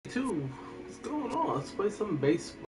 Two, what's going on? Let's play some baseball.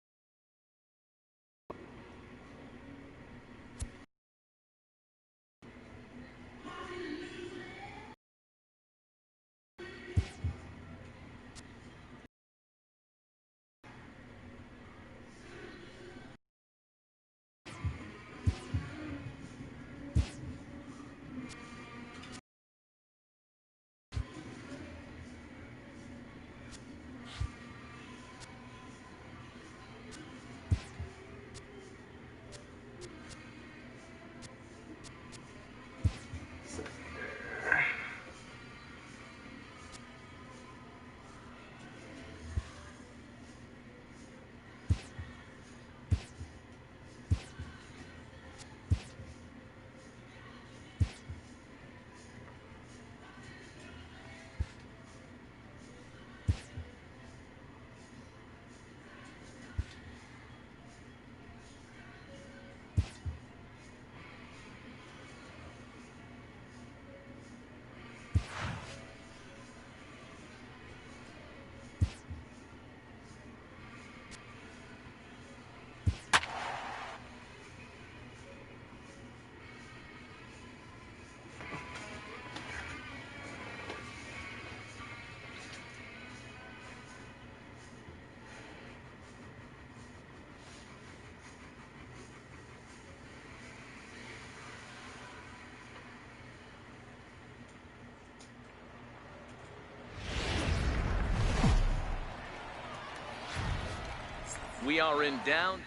We are in down.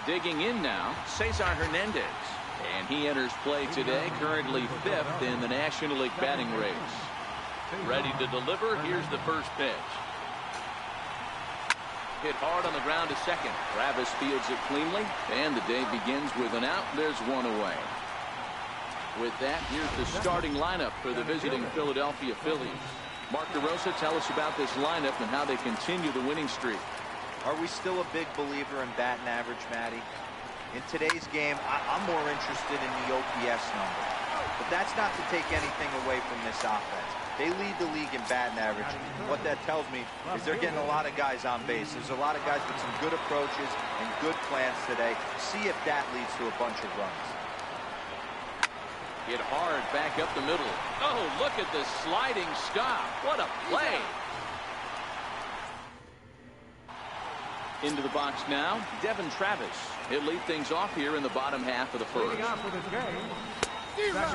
Digging in now, Cesar Hernandez. And he enters play today, currently 5th in the National League batting race. Ready to deliver. Here's the first pitch. Hit hard on the ground to second. Travis fields it cleanly, and the day begins with an out. There's one away. With that, here's the starting lineup for the visiting Philadelphia Phillies. Mark DeRosa, tell us about this lineup and how they continue the winning streak. Are we still a big believer in batting average, Matty? In today's game, I'm more interested in the OPS number. But that's not to take anything away from this offense. They lead the league in batting average. What that tells me is they're getting a lot of guys on base. There's a lot of guys with some good approaches and good plans today. See if that leads to a bunch of runs. Hit hard back up the middle. Oh, look at this sliding stop. What a play. Into the box now, Devin Travis. He'll lead things off here in the bottom half of the first.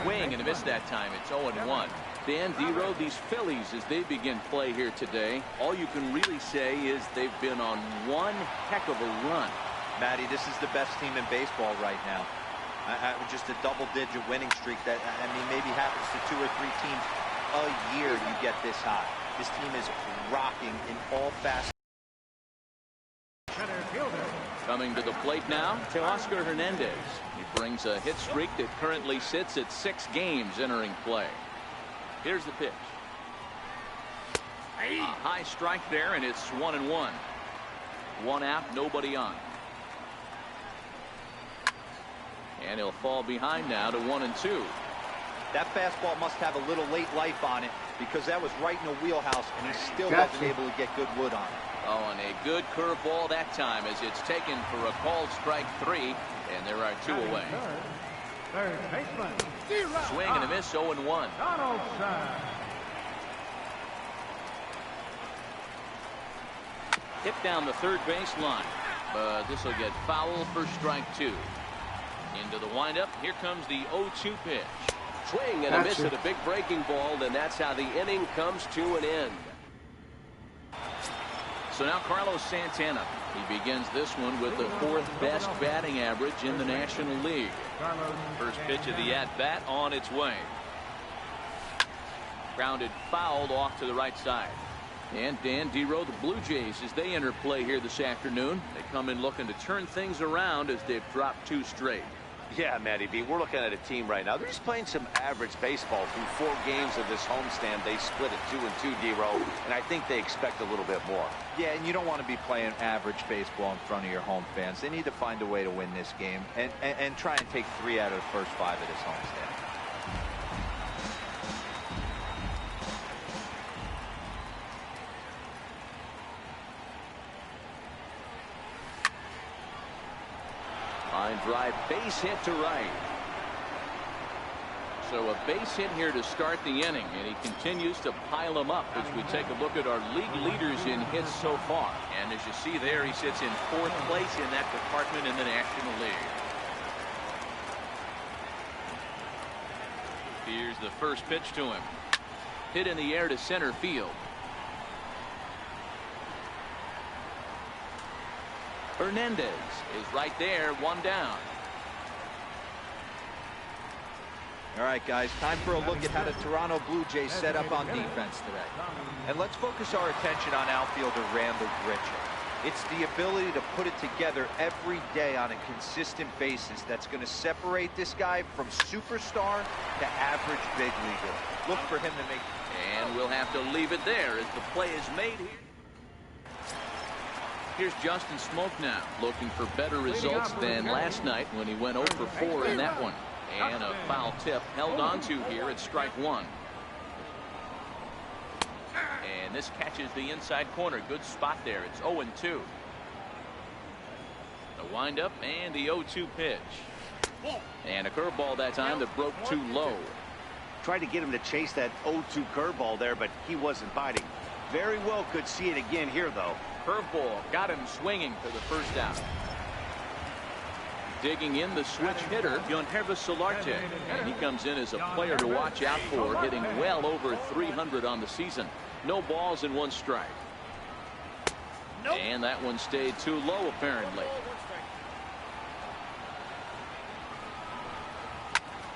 Swing and a miss that time. It's 0-1. Dan Dero, these Phillies, as they begin play here today, all you can really say is they've been on one heck of a run. Matty, this is the best team in baseball right now. Just a double-digit winning streak that, I mean, maybe happens to 2 or 3 teams a year you get this high. This team is rocking in all facets. Coming to the plate now, Teoscar Hernandez. He brings a hit streak that currently sits at 6 games entering play. Here's the pitch. A high strike there, and it's 1-1. 1 out, nobody on. And he'll fall behind now to 1-2. That fastball must have a little late life on it because that was right in the wheelhouse, and he still wasn't able to get good wood on it. Oh, and a good curveball that time as it's taken for a called strike 3, and there are 2 away. Swing and a miss, 0-1. Hit down the third baseline, but this will get foul for strike 2. Into the windup. Here comes the 0-2 pitch. Swing and a miss at a big breaking ball, and that's how the inning comes to an end. So now Carlos Santana. He begins this one with the 4th best batting average in the National League. First pitch of the at-bat on its way. Grounded fouled off to the right side. And Dan Dero, the Blue Jays, as they enter play here this afternoon, they come in looking to turn things around as they've dropped 2 straight. Yeah, Matty B, we're looking at a team right now. They're just playing some average baseball. Through 4 games of this homestand, they split at 2-2, Dero, and I think they expect a little bit more. Yeah, and you don't want to be playing average baseball in front of your home fans. They need to find a way to win this game and try and take 3 out of the first 5 of this homestand. drive, base hit to right. So a base hit here to start the inning, and he continues to pile them up as we take a look at our league leaders in hits so far. And as you see there, he sits in 4th place in that department in the National League. Here's the first pitch to him. Hit in the air to center field. Hernandez is right there, 1 down. All right, guys, time for a look at how the Toronto Blue Jays set up on defense today. And let's focus our attention on outfielder Randall Grichuk. It's the ability to put it together every day on a consistent basis that's going to separate this guy from superstar to average big leaguer. Look for him to make. And we'll have to leave it there as the play is made here. Here's Justin Smoak now, looking for better results than last night when he went 0 for 4 in that one. And a foul tip held on to here at strike 1. And this catches the inside corner. Good spot there. It's 0-2. The windup and the 0-2 pitch. And a curveball that time that broke too low. Tried to get him to chase that 0-2 curveball there, but he wasn't biting. Very well could see it again here, though. Curveball got him swinging for the first out. Digging in the switch hitter, JOHNCAMAC Solarte. And he comes in as a player to watch out for, hitting well over 300 on the season. No balls and 1 strike. And that one stayed too low, apparently.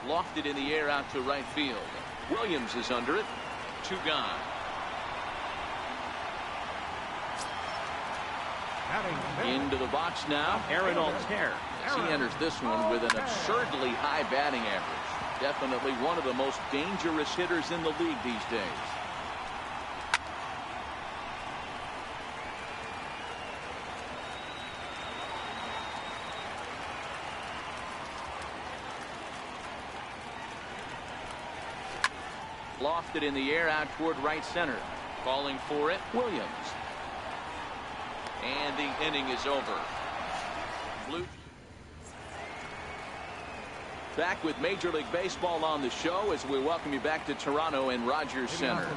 Lofted in the air out to right field. Williams is under it. 2 gone. Into the box now, Aaron Altair. As he enters this one with an absurdly high batting average. Definitely one of the most dangerous hitters in the league these days. Lofted in the air out toward right center. Calling for it, Williams. And the inning is over. Blue. Back with Major League Baseball on the show as we welcome you back to Toronto and Rogers Center.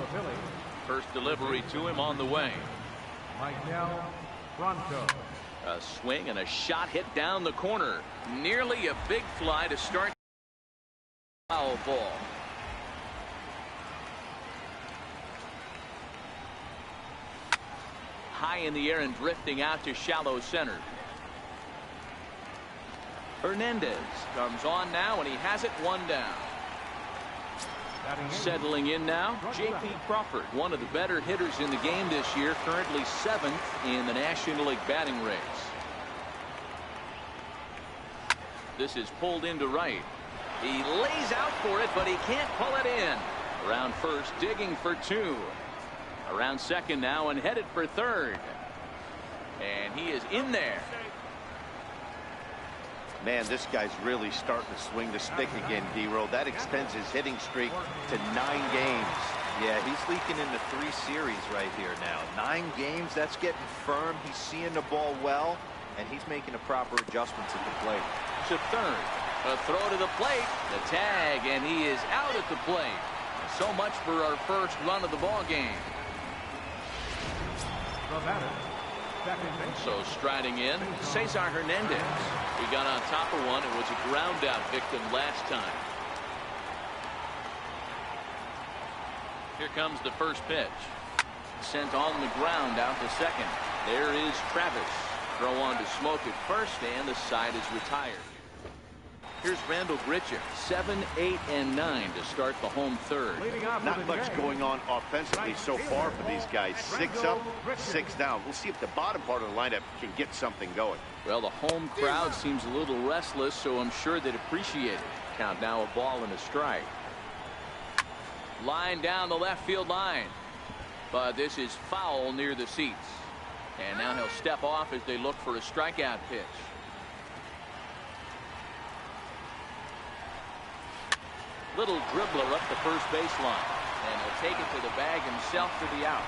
First delivery to him on the way. A swing and a shot hit down the corner. Nearly a big fly to start. Foul ball. High in the air and drifting out to shallow center. Hernandez comes on now, and he has it 1 down. Settling in now, J.P. Crawford, one of the better hitters in the game this year, currently 7th in the National League batting race. This is pulled into right. He lays out for it, but he can't pull it in. Around first, digging for 2. Around second now and headed for third. And he is in there. Man, this guy's really starting to swing the stick again, D-Row. That extends his hitting streak to 9 games. Yeah, he's leaking into 3 series right here now. 9 games, that's getting firm. He's seeing the ball well, and he's making the proper adjustments at the plate. To third. A throw to the plate. The tag, and he is out at the plate. So much for our first run of the ball game. So striding in, Cesar Hernandez. He got on top of one. It was a ground out victim last time. Here comes the first pitch. Sent on the ground out to second. There is Travis. Throw on to Smoak at first, and the side is retired. Here's Randall Grichuk, 7, 8, and 9 to start the home third. Not much going on offensively so far for these guys. 6 up, 6 down. We'll see if the bottom part of the lineup can get something going. Well, the home crowd seems a little restless, so I'm sure they'd appreciate it. Count now a ball and a strike. Line down the left field line. But this is foul near the seats. And now he'll step off as they look for a strikeout pitch. Little dribbler up the first baseline, and he'll take it to the bag himself for the out.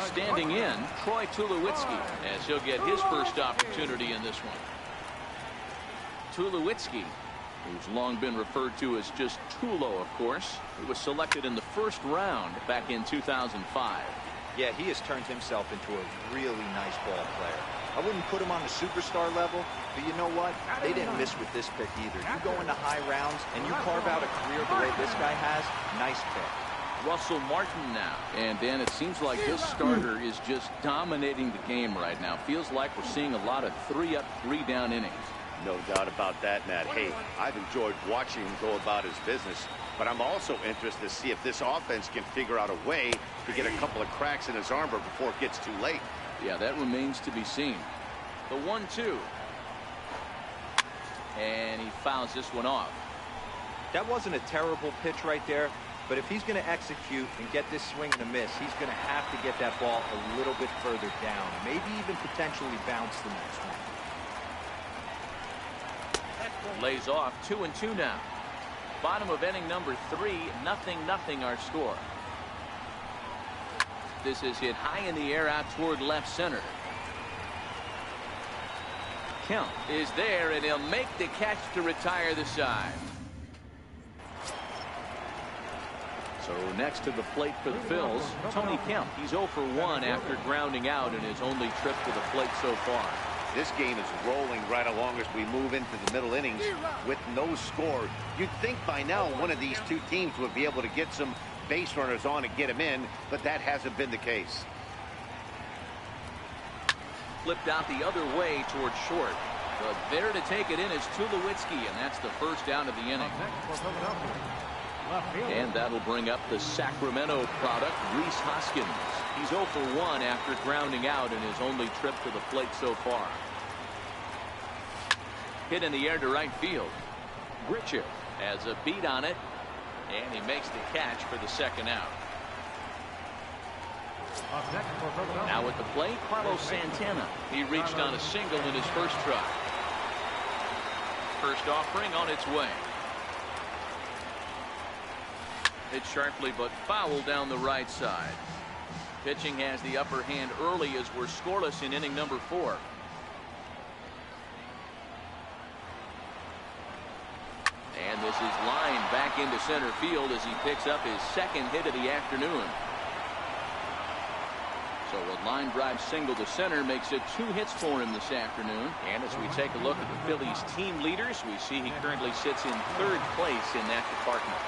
Standing in, Troy Tulowitzki, as he'll get his first opportunity in this one. Tulowitzki, who's long been referred to as just Tulo, of course. He was selected in the first round back in 2005. Yeah, he has turned himself into a really nice ball player. I wouldn't put him on the superstar level, but you know what? They didn't miss with this pick either. You go into high rounds and you carve out a career the way this guy has, nice pick. Russell Martin now. And Dan, it seems like this starter is just dominating the game right now. Feels like we're seeing a lot of 3-up, 3-down innings. No doubt about that, Matt. Hey, I've enjoyed watching him go about his business, but I'm also interested to see if this offense can figure out a way to get a couple of cracks in his armor before it gets too late. Yeah, that remains to be seen. The 1-2. And he fouls this one off. That wasn't a terrible pitch right there, but if he's going to execute and get this swing and a miss, he's going to have to get that ball a little bit further down, maybe even potentially bounce the next one. Lays off. 2-2 now. Bottom of inning number 3, 0-0 our score. This is hit high in the air out toward left center. Kemp is there, and he'll make the catch to retire the side. So next to the plate for the Phils, Tony Kemp. He's 0 for 1 after grounding out in his only trip to the plate so far. This game is rolling right along as we move into the middle innings with no score. You'd think by now one of these two teams would be able to get some base runners on and get them in, but that hasn't been the case. Flipped out the other way towards short. But there to take it in is Tulowitzki, and that's the first down of the inning. And that'll bring up the Sacramento product, Rhys Hoskins. He's 0 for 1 after grounding out in his only trip to the plate so far. Hit in the air to right field. Richard has a beat on it, and he makes the catch for the second out. Now at the plate, Carlos Santana. He reached on a single in his first try. First offering on its way. Hit sharply but foul down the right side. Pitching has the upper hand early as we're scoreless in inning number 4. And this is lined back into center field as he picks up his second hit of the afternoon. So a line drive single to center makes it 2 hits for him this afternoon. And as we take a look at the Phillies team leaders, we see he currently sits in 3rd place in that department.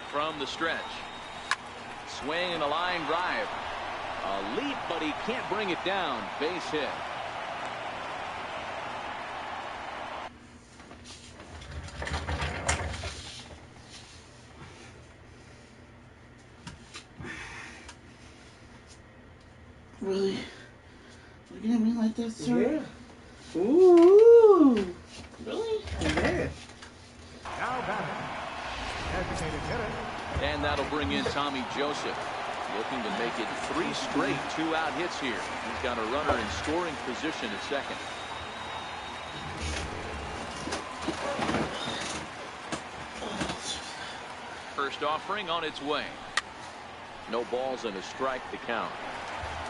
From the stretch. Swing and a line drive. A leap, but he can't bring it down. Base hit. Really? Looking at me like that, sir? Yeah. Ooh. Really? Yeah. Now batting. Designated hitter. And that'll bring in Tommy Joseph. Looking to make it 3 straight 2-out hits here. He's got a runner in scoring position at second. First offering on its way. No balls and a strike to count.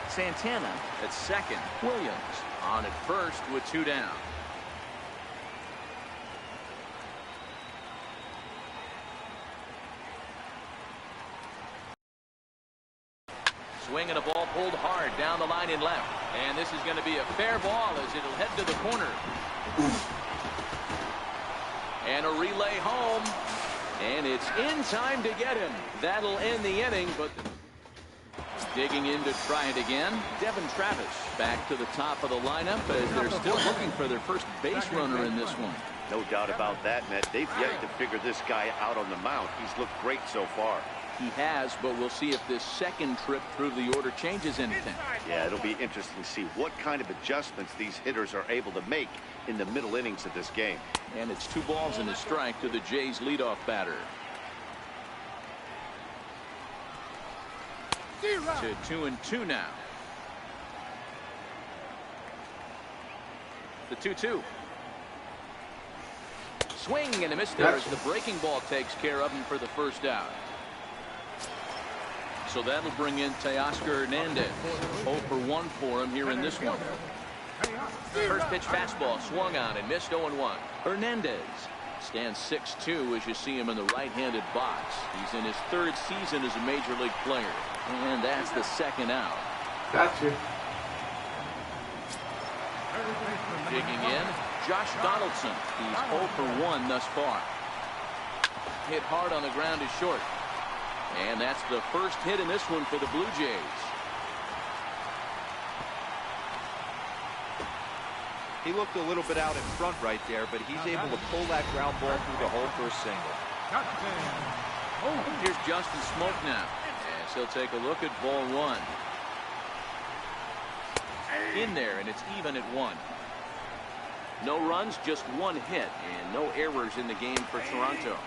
Santana at second. Williams on at first with 2 down. Swing and a ball pulled hard down the line in left. And this is going to be a fair ball as it'll head to the corner. And a relay home. And it's in time to get him. That'll end the inning, but digging in to try it again. Devin Travis back to the top of the lineup as they're still looking for their first base runner in this one. No doubt about that, Matt. They've yet to figure this guy out on the mound. He's looked great so far. He has, but we'll see if this second trip through the order changes anything. Yeah, it'll be interesting to see what kind of adjustments these hitters are able to make in the middle innings of this game. And it's 2 balls and a strike to the Jays leadoff batter. To 2-2 now. The 2-2. Swing and a miss there as the breaking ball takes care of him for the first out. So that'll bring in Teoscar Hernandez. 0 for 1 for him here in this one. First pitch fastball swung on and missed 0-1. Hernandez stands 6'2" as you see him in the right-handed box. He's in his 3rd season as a major league player. And that's the second out. Gotcha. Digging in, Josh Donaldson. He's 0 for 1 thus far. Hit hard on the ground is short. And that's the first hit in this one for the Blue Jays. He looked a little bit out in front right there, but he's able to pull that ground ball through the hole for a single. Here's Justin Smoke now. As he'll take a look at ball 1. In there, and it's even at 1. No runs, just 1 hit, and no errors in the game for Toronto.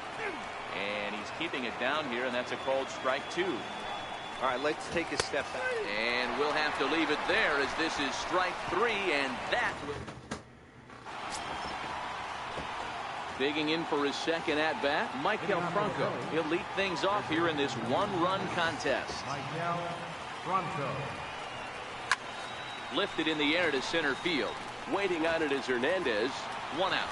And he's keeping it down here, and that's a called strike 2. All right, let's take a step back. And we'll have to leave it there as this is strike 3, and that will... Digging in for his second at-bat, Michael Franco. He'll lead things off here in this 1-run contest. Michael Franco. Lifted in the air to center field. Waiting on it is Hernandez. 1 out.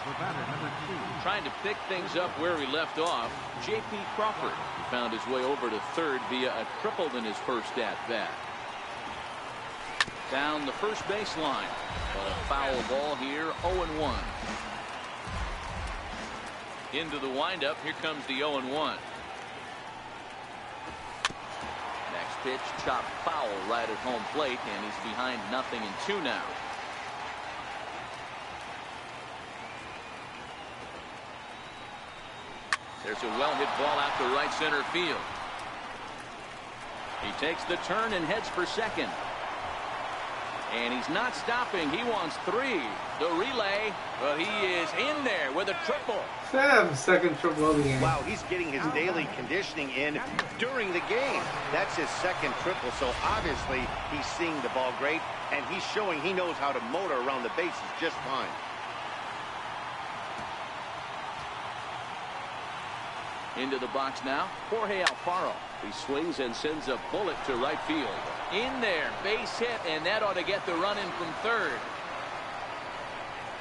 The batter, number 2. Trying to pick things up where he left off, J.P. Crawford. He found his way over to third via a triple in his first at-bat. Down the first baseline. A foul ball here, 0-1. Into the windup, here comes the 0-1. Next pitch, chopped foul right at home plate, and he's behind 0-2 now. There's a well-hit ball out to right center field. He takes the turn and heads for second. And he's not stopping. He wants 3. The relay, but he is in there with a triple. Sam, second triple of the game. Wow, he's getting his daily conditioning in during the game. That's his second triple, so obviously he's seeing the ball great, and he's showing he knows how to motor around the bases just fine. Into the box now, Jorge Alfaro. He swings and sends a bullet to right field. In there, base hit, and that ought to get the run in from third.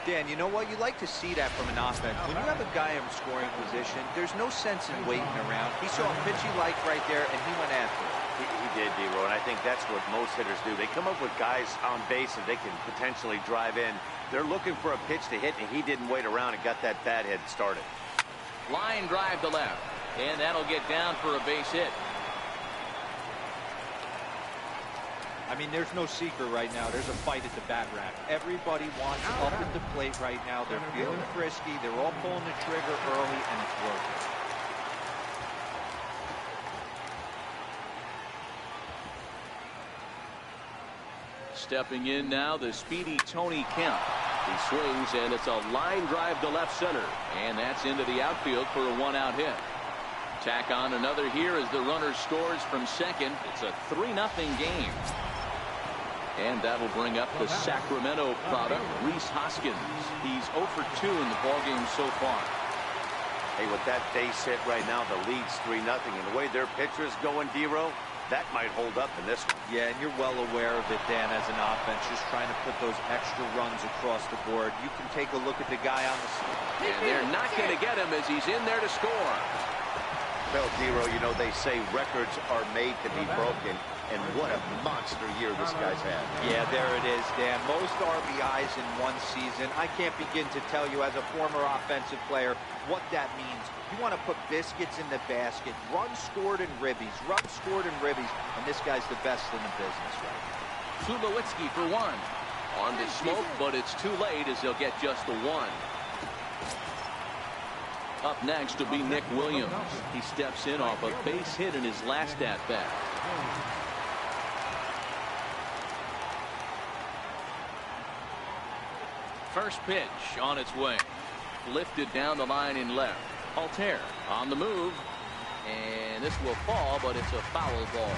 Dan, you know what? You like to see that from an offense. When you have a guy in scoring position, there's no sense in waiting around. He saw a pitch he liked right there, and he went after it. He did, D-Row, and I think that's what most hitters do. They come up with guys on base that they can potentially drive in. They're looking for a pitch to hit, and he didn't wait around and got that bat head started. Line drive to left, and that'll get down for a base hit. I mean, there's no secret right now. There's a fight at the bat rack. Everybody wants up at the plate right now. They're feeling frisky. They're all pulling the trigger early, and it's working. Stepping in now, the speedy Tony Kemp. He swings, and it's a line drive to left center. And that's into the outfield for a 1-out hit. Tack on another here as the runner scores from second. It's a 3-0 game. And that'll bring up the Sacramento product, Rhys Hoskins. He's 0 for 2 in the ballgame so far. Hey, with that base hit right now, the lead's 3-0. And the way their pitcher's going, D-Row, that might hold up in this one. Yeah, and you're well aware of it, Dan, as an offense, just trying to put those extra runs across the board. You can take a look at the guy on the side. And they're not going to get him as he's in there to score. Well, D-Row, you know, they say records are made to be broken. And what a monster year this guy's had. Yeah, there it is, Dan. Most RBIs in one season. I can't begin to tell you as a former offensive player what that means. You want to put biscuits in the basket. Runs scored in ribbies. Runs scored in ribbies. And this guy's the best in the business right now. Tulowitzki for 1. On to Smoke, but it's too late as he'll get just the 1. Up next will be Nick Williams. He steps in off a base hit in his last at-bat. First pitch on its way. Lifted down the line in left. Altair on the move. And this will fall, but it's a foul ball.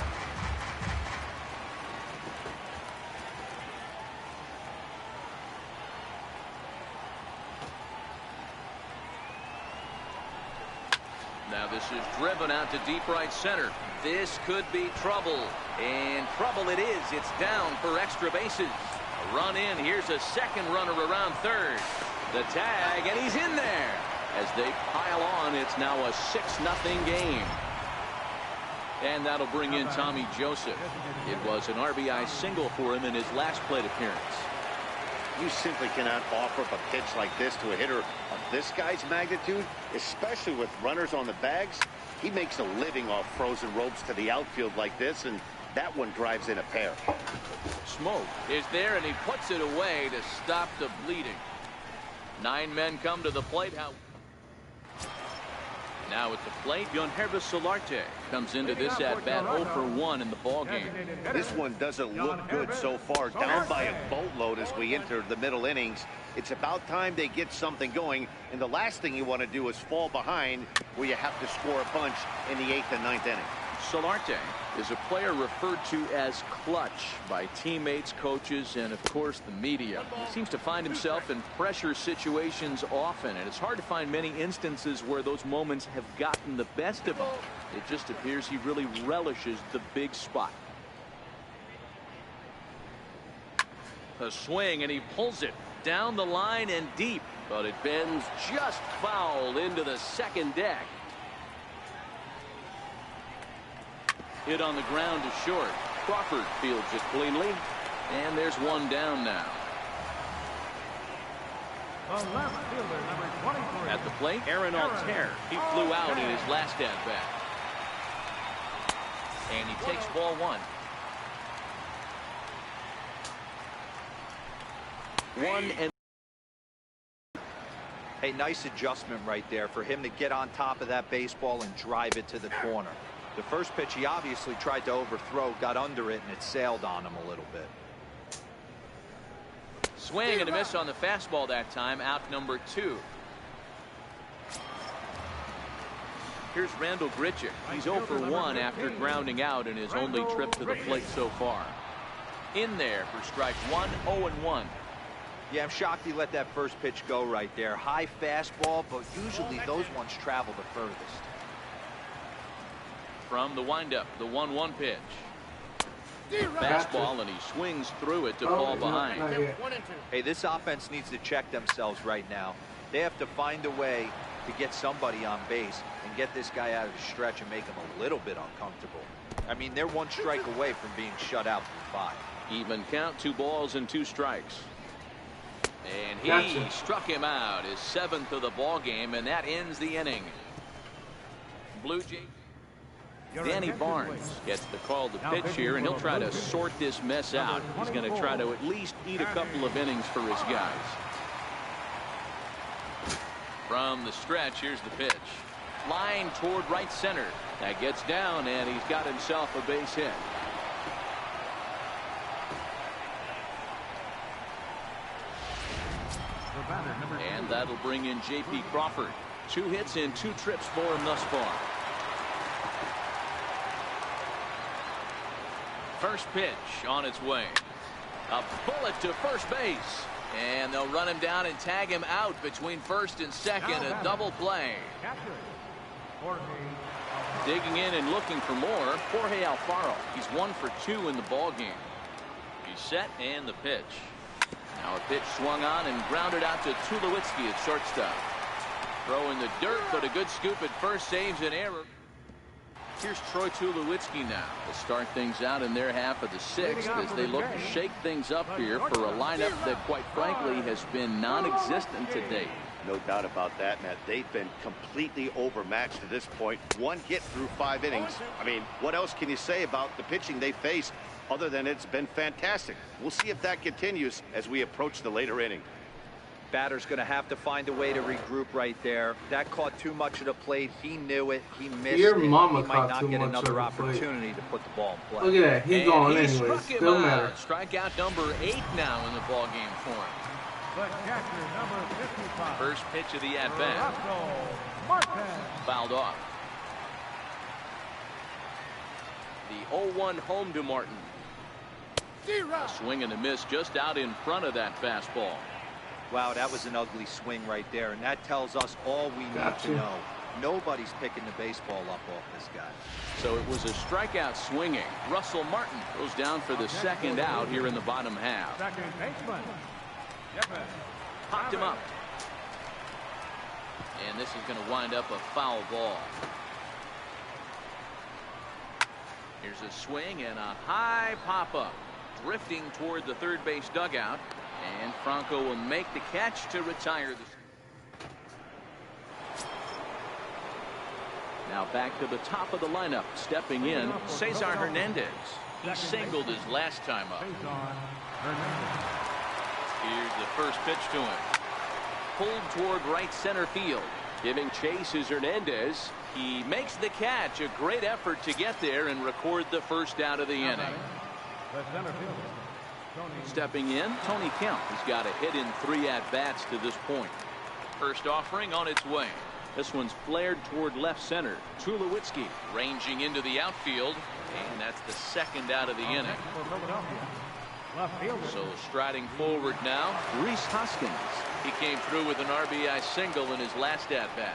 This is driven out to deep right center. This could be trouble. And trouble it is. It's down for extra bases. A run in. Here's a second runner around third. The tag, and he's in there. As they pile on, it's now a 6-0 game. And that'll bring in Tommy Joseph. It was an RBI single for him in his last plate appearance. You simply cannot offer up a pitch like this to a hitter of this guy's magnitude, especially with runners on the bags. He makes a living off frozen ropes to the outfield like this, and that one drives in a pair. Smoke is there, and he puts it away to stop the bleeding. 9 men come to the plate. Now at the plate, Solarte comes into this at-bat 0 for 1 in the ballgame. This one doesn't look good so far. Down by a boatload as we enter the middle innings. It's about time they get something going, and the last thing you want to do is fall behind where you have to score a bunch in the 8th and 9th inning. Solarte is a player referred to as clutch by teammates, coaches, and of course the media. He seems to find himself in pressure situations often, and it's hard to find many instances where those moments have gotten the best of him. It just appears he really relishes the big spot. A swing, and he pulls it down the line and deep, but it bends just foul into the second deck. Hit on the ground to short. Crawford fields it cleanly, and there's one down now. The left fielder, number 23. At the plate, Aaron Altair. He flew out in his last at-bat. And he takes ball 1. 1 and Hey, nice adjustment right there for him to get on top of that baseball and drive it to the corner. The first pitch he obviously tried to overthrow, got under it, and it sailed on him a little bit. swing and a miss on the fastball that time. Out number 2. Here's Randall Grichuk. He's 0 for 1 after grounding out in his only trip to the plate so far. In there for strike 1, 0-1. Yeah, I'm shocked he let that first pitch go right there. High fastball, but usually those ones travel the furthest. From the windup, the 1-1 pitch. Fastball, and he swings through it to fall behind. Hey, this offense needs to check themselves right now. They have to find a way to get somebody on base and get this guy out of the stretch and make him a little bit uncomfortable. I mean, they're 1 strike away from being shut out from 5. Even count, 2 balls and 2 strikes. And he struck him out, his 7th of the ball game, and that ends the inning. Blue Jay Danny Barnes gets the call to pitch here, and he'll try to sort this mess out. He's going to try to at least eat a couple of innings for his guys. From the stretch, here's the pitch. Line toward right center. That gets down, and he's got himself a base hit. And that'll bring in J.P. Crawford. 2 hits in 2 trips for him thus far. First pitch on its way. A bullet to first base. And they'll run him down and tag him out between first and second. A double play. Digging in and looking for more, Jorge Alfaro. He's 1 for 2 in the ball game. He's set, and the pitch. Now a pitch swung on and grounded out to Tulowitzki at shortstop. Throw in the dirt, but a good scoop at first saves an error. Here's Troy Tulowitzki now to start things out in their half of the 6th as they look to shake things up here for a lineup that, quite frankly, has been non-existent to date. No doubt about that, Matt. They've been completely overmatched to this point. 1 hit through 5 innings. I mean, what else can you say about the pitching they face other than it's been fantastic? We'll see if that continues as we approach the later inning. Batter's going to have to find a way to regroup right there. That caught too much of the plate. He knew it. He missed it. He might not get another opportunity to put the ball in play. Look at that. He's gone anyway. Still matter. Strikeout number 8 now in the ball game for him. The catcher, number 55. First pitch of the at-bat. Fouled off. The 0-1 home to Martin. A swing and a miss just out in front of that fastball. Wow, that was an ugly swing right there, and that tells us all we need to know. Nobody's picking the baseball up off this guy. So it was a strikeout swinging. Russell Martin goes down for the second out here in the bottom half. Second baseman. Jeffers. Popped him up. And this is going to wind up a foul ball. Here's a swing and a high pop-up. Drifting toward the third base dugout. And Franco will make the catch to retire the... Now back to the top of the lineup. Stepping in, Cesar Hernandez. He singled his last time up. Here's the first pitch to him. Pulled toward right center field. Giving chase is Hernandez. He makes the catch. A great effort to get there and record the first out of the inning. Stepping in, Tony Kemp. He's got a hit in 3 at-bats to this point. First offering on its way. This one's flared toward left center. Tulowitzki ranging into the outfield. And that's the second out of the inning. So striding forward now, Rhys Hoskins. He came through with an RBI single in his last at-bat.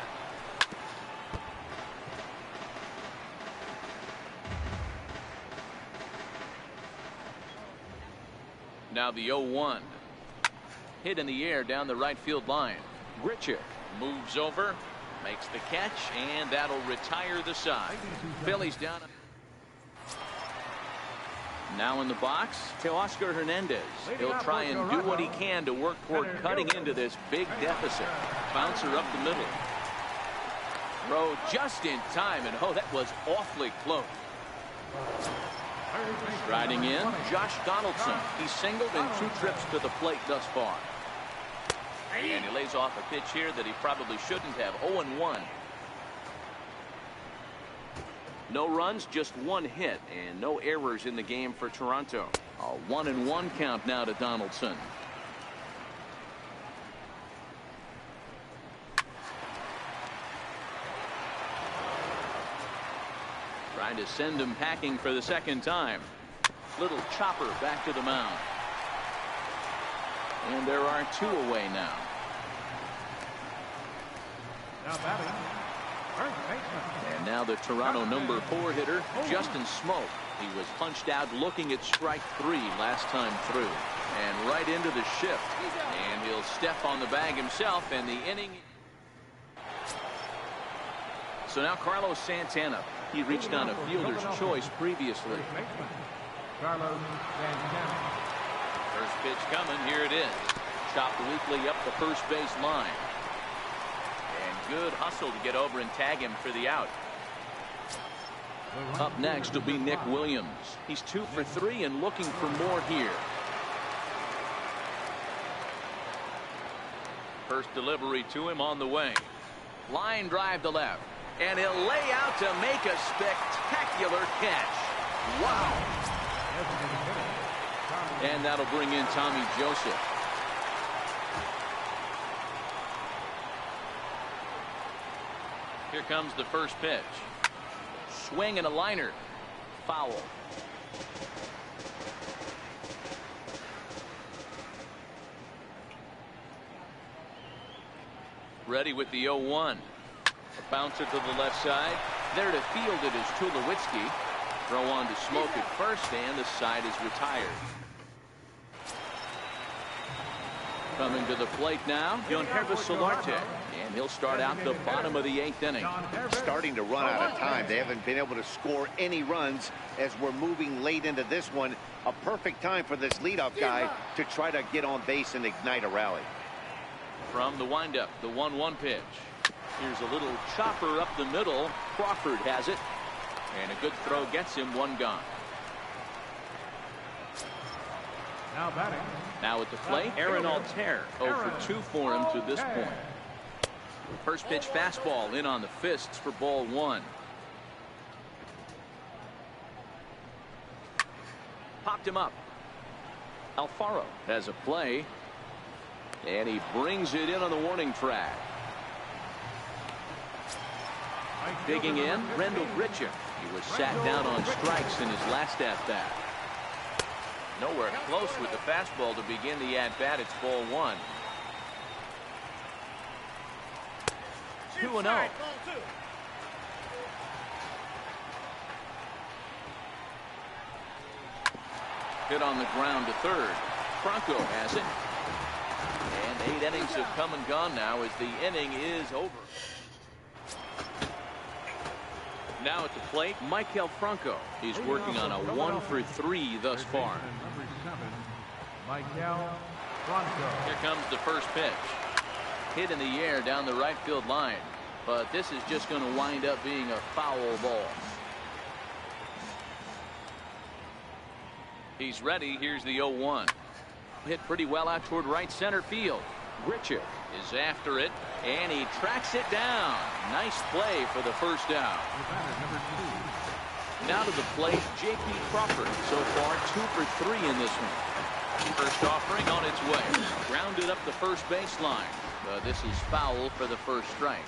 Now the 0-1. Hit in the air down the right field line. Grichuk moves over, makes the catch, and that'll retire the side. Phillies down. Now in the box, Teoscar Hernandez. He'll try and do what he can to work toward cutting into this big deficit. Bouncer up the middle. Throw just in time, and oh, that was awfully close. Striding in, Josh Donaldson. He's singled in 2 trips to the plate thus far. And he lays off a pitch here that he probably shouldn't have. 0-1. No runs, just 1 hit, and no errors in the game for Toronto. A 1-1 count now to Donaldson. Trying to send him packing for the second time. Little chopper back to the mound. And there are 2 away now. Now batting. And now the Toronto number 4 hitter, Justin Smoke. He was punched out looking at strike 3 last time through. And right into the shift. And he'll step on the bag himself, and the inning. So now Carlos Santana. He reached on a fielder's choice previously. First pitch coming. Here it is. Chopped weakly up the first base line. And good hustle to get over and tag him for the out. Up next will be Nick Williams. He's 2 for 3 and looking for more here. First delivery to him on the way. Line drive to left. And he'll lay out to make a spectacular catch. Wow. And that'll bring in Tommy Joseph. Here comes the first pitch. Swing and a liner. Foul. Ready with the 0-1. A bouncer to the left side. There to field it is Tulowitzki. Throw on to Smoke at first, and the side is retired. Coming to the plate now, JOHNCAMAC Solarte. And he'll start out the bottom of the 8th inning. Starting to run out of time. They haven't been able to score any runs as we're moving late into this one. A perfect time for this leadoff guy to try to get on base and ignite a rally. From the windup, the 1-1 pitch. Here's a little chopper up the middle. Crawford has it. And a good throw gets him 1 gone. Now batting. Now at the plate, Aaron Altair. 0 for 2 for him to this point. First pitch fastball in on the fists for ball 1. Popped him up. Alfaro has a play. And he brings it in on the warning track. Digging in, Rendell Grichuk. He was sat down on strikes in his last at-bat. Nowhere close with the fastball to begin the at-bat. It's ball 1. 2-0. Hit on the ground to third. Franco has it. And 8 innings have come and gone now as the inning is over. Now at the plate, Michael Franco. He's working on a 1-for-3 thus far. Number 7, Michael Franco. Here comes the first pitch. Hit in the air down the right field line. But this is just going to wind up being a foul ball. He's ready. Here's the 0-1. Hit pretty well out toward right center field. Grichuk is after it, and he tracks it down. Nice play for the first out. Now to the plate, J.P. Crawford. So far, 2-for-3 in this one. First offering on its way. Grounded up the first baseline. But this is foul for the first strike.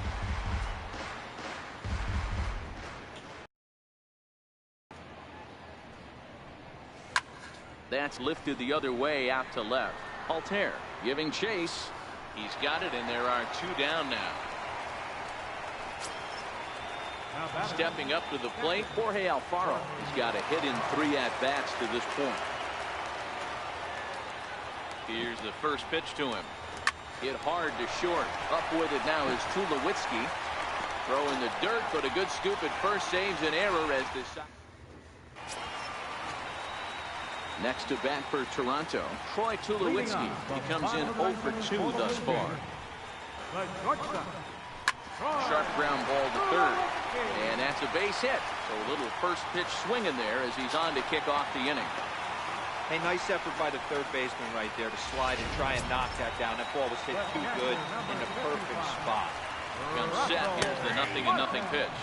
That's lifted the other way out to left. Altair giving chase. He's got it, and there are 2 down now. Stepping up to the plate, Jorge Alfaro. He's got a hit in 3 at-bats to this point. Here's the first pitch to him. Hit hard to short. Up with it now is Tulowitzki. Throw in the dirt, but a good scoop at first saves an error as this. Next to bat for Toronto, Troy Tulowitzki. He comes in 0-for-2 thus far. Sharp ground ball to third. And that's a base hit. So a little first pitch swing in there as he's on to kick off the inning. Hey, nice effort by the third baseman right there to slide and try and knock that down. That ball was hit too good in the perfect spot. Comes set. Here's the 0-0 pitch.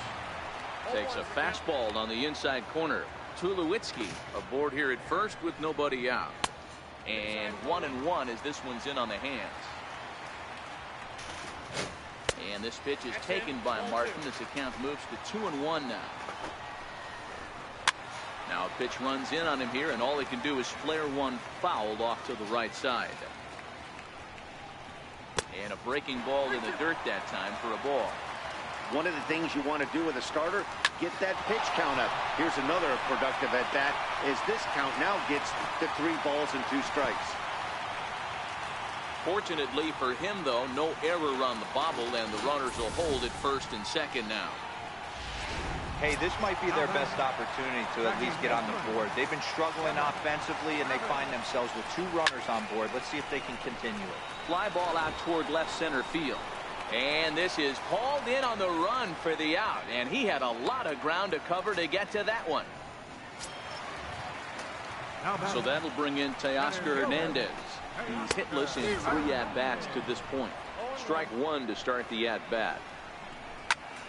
Takes a fastball on the inside corner. Tulowitzki aboard here at first with nobody out. And 1-1 as this one's in on the hands. And this pitch is taken by Martin. This account moves to 2-1 now. Now a pitch runs in on him here, and all he can do is flare one fouled off to the right side. And a breaking ball in the dirt that time for a ball. One of the things you want to do with a starter, get that pitch count up. Here's another productive at bat as this count now gets to 3 balls and 2 strikes. Fortunately for him, though, no error on the bobble, and the runners will hold at first and second now. Hey, this might be their best opportunity to at least get on the board. They've been struggling offensively, and they find themselves with 2 runners on board. Let's see if they can continue it. Fly ball out toward left center field. And this is hauled in on the run for the out. And he had a lot of ground to cover to get to that one. So that'll bring in Teoscar Hernandez. He's hitless in 3 at-bats to this point. Strike 1 to start the at-bat.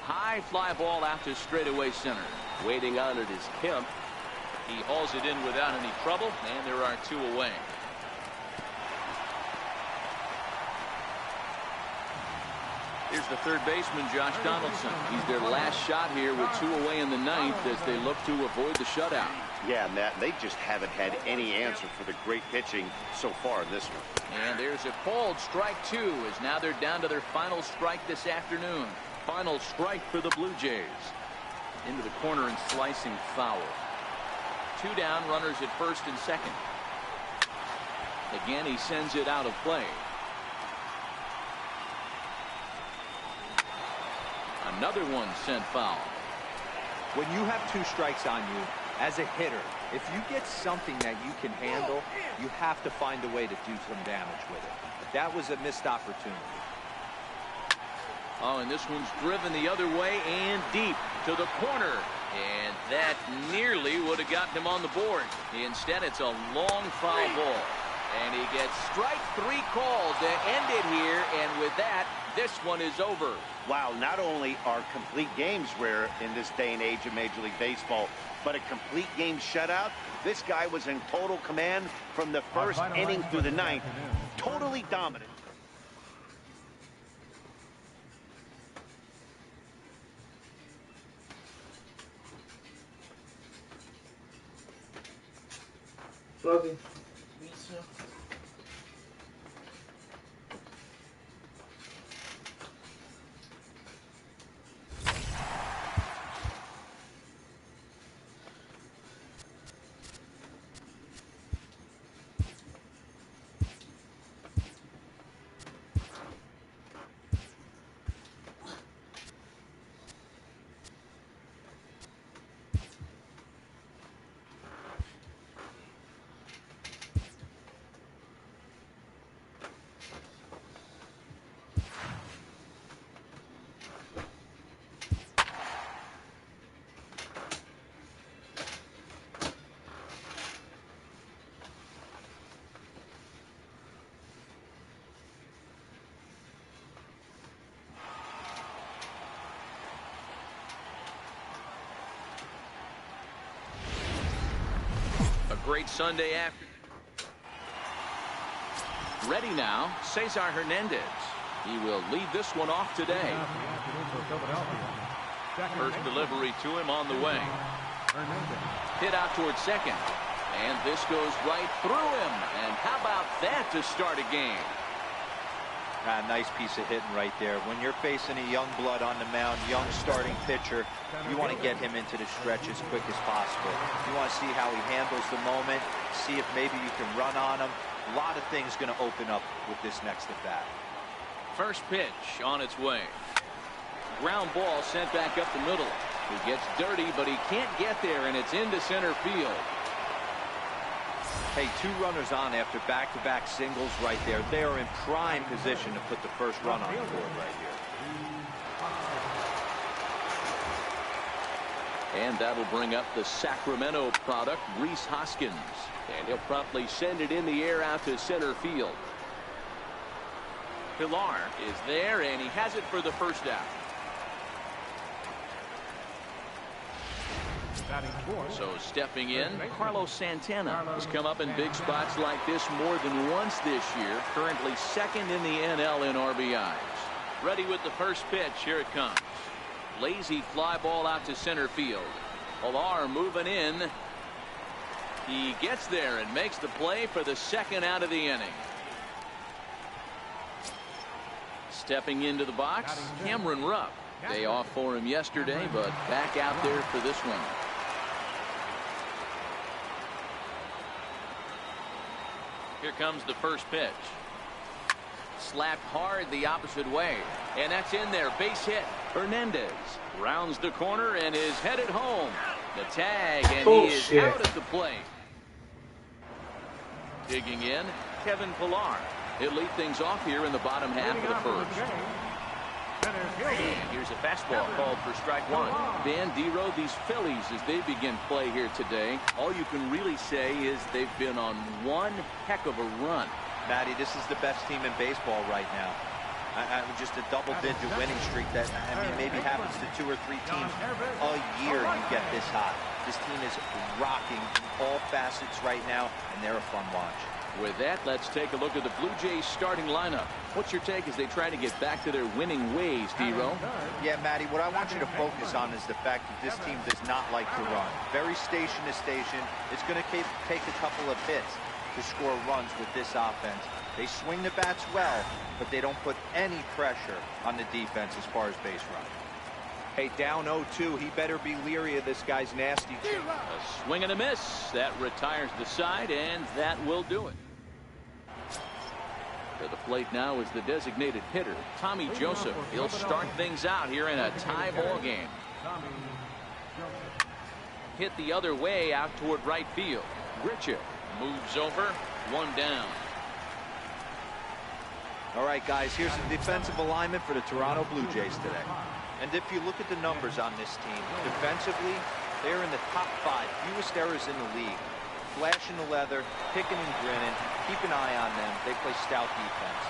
High fly ball out to straightaway center. Waiting on it is Kemp. He hauls it in without any trouble, and there are 2 away. Here's the third baseman, Josh Donaldson. He's their last shot here with 2 away in the 9th as they look to avoid the shutout. Yeah, Matt, they just haven't had any answer for the great pitching so far in this one. And there's a called strike 2 as now they're down to their final strike this afternoon. Final strike for the Blue Jays. Into the corner and slicing foul. 2 down, runners at first and second. Again, he sends it out of play. Another one sent foul. When you have 2 strikes on you, as a hitter, if you get something that you can handle, you have to find a way to do some damage with it. That was a missed opportunity. Oh, and this one's driven the other way and deep to the corner. And that nearly would have gotten him on the board. Instead, it's a long foul ball. And he gets strike 3 called to end it here. And with that, this one is over. Wow, not only are complete games rare in this day and age of Major League Baseball, but a complete game shutout. This guy was in total command from the first inning through the 9th. Totally dominant. Fluffy. great Sunday afternoon. Ready now, Cesar Hernandez. He will lead this one off today. First delivery to him on the way. Hit out towards second. And this goes right through him. And how about that to start a game? Nice piece of hitting right there. When you're facing a young blood on the mound, young starting pitcher, you want to get him into the stretch as quick as possible. You want to see how he handles the moment, see if maybe you can run on him. A lot of things going to open up with this next at bat. First pitch on its way. Ground ball sent back up the middle. He gets dirty, but he can't get there, and it's into center field. Hey, 2 runners on after back-to-back singles right there. They are in prime position to put the first run on the board right here. And that'll bring up the Sacramento product, Rhys Hoskins. And he'll promptly send it in the air out to center field. Pilar is there, and he has it for the first out. So stepping in, Carlos Santana has come up in big spots like this more than once this year. Currently second in the NL in RBIs. Ready with the first pitch. Here it comes. Lazy fly ball out to center field. Pilar moving in. He gets there and makes the play for the second out of the inning. Stepping into the box, Cameron Rupp. Day off for him yesterday, but back out there for this one. Here comes the first pitch. Slapped hard the opposite way. And that's in there. Base hit. Hernandez rounds the corner and is headed home. The tag, and he is out at the plate. Digging in, Kevin Pilar. He'll lead things off here in the bottom half of the first. And here's a fastball called for strike one. Dan Dero, these Phillies, as they begin play here today, all you can really say is they've been on one heck of a run. Matty, this is the best team in baseball right now. Just a double-digit winning streak that, maybe happens to 2 or 3 teams a year you get this hot. This team is rocking in all facets right now, and they're a fun watch. With that, let's take a look at the Blue Jays starting lineup. What's your take as they try to get back to their winning ways, Dero? Yeah, Matty, what I want you to focus on is the fact that this team does not like to run. Very station to station. It's going to take a couple of hits to score runs with this offense. They swing the bats well, but they don't put any pressure on the defense as far as base running. Hey, down 0-2. He better be leery of this guy's nasty change. A swing and a miss. That retires the side, and that will do it. To the plate now is the designated hitter, Tommy Joseph. He'll start things out here in a tie ball game. Hit the other way out toward right field. Grichuk moves over. 1 down. All right, guys, here's the defensive alignment for the Toronto Blue Jays today. And if you look at the numbers on this team, defensively, they're in the top 5, fewest errors in the league. Flashing the leather, picking and grinning, keep an eye on them. They play stout defense.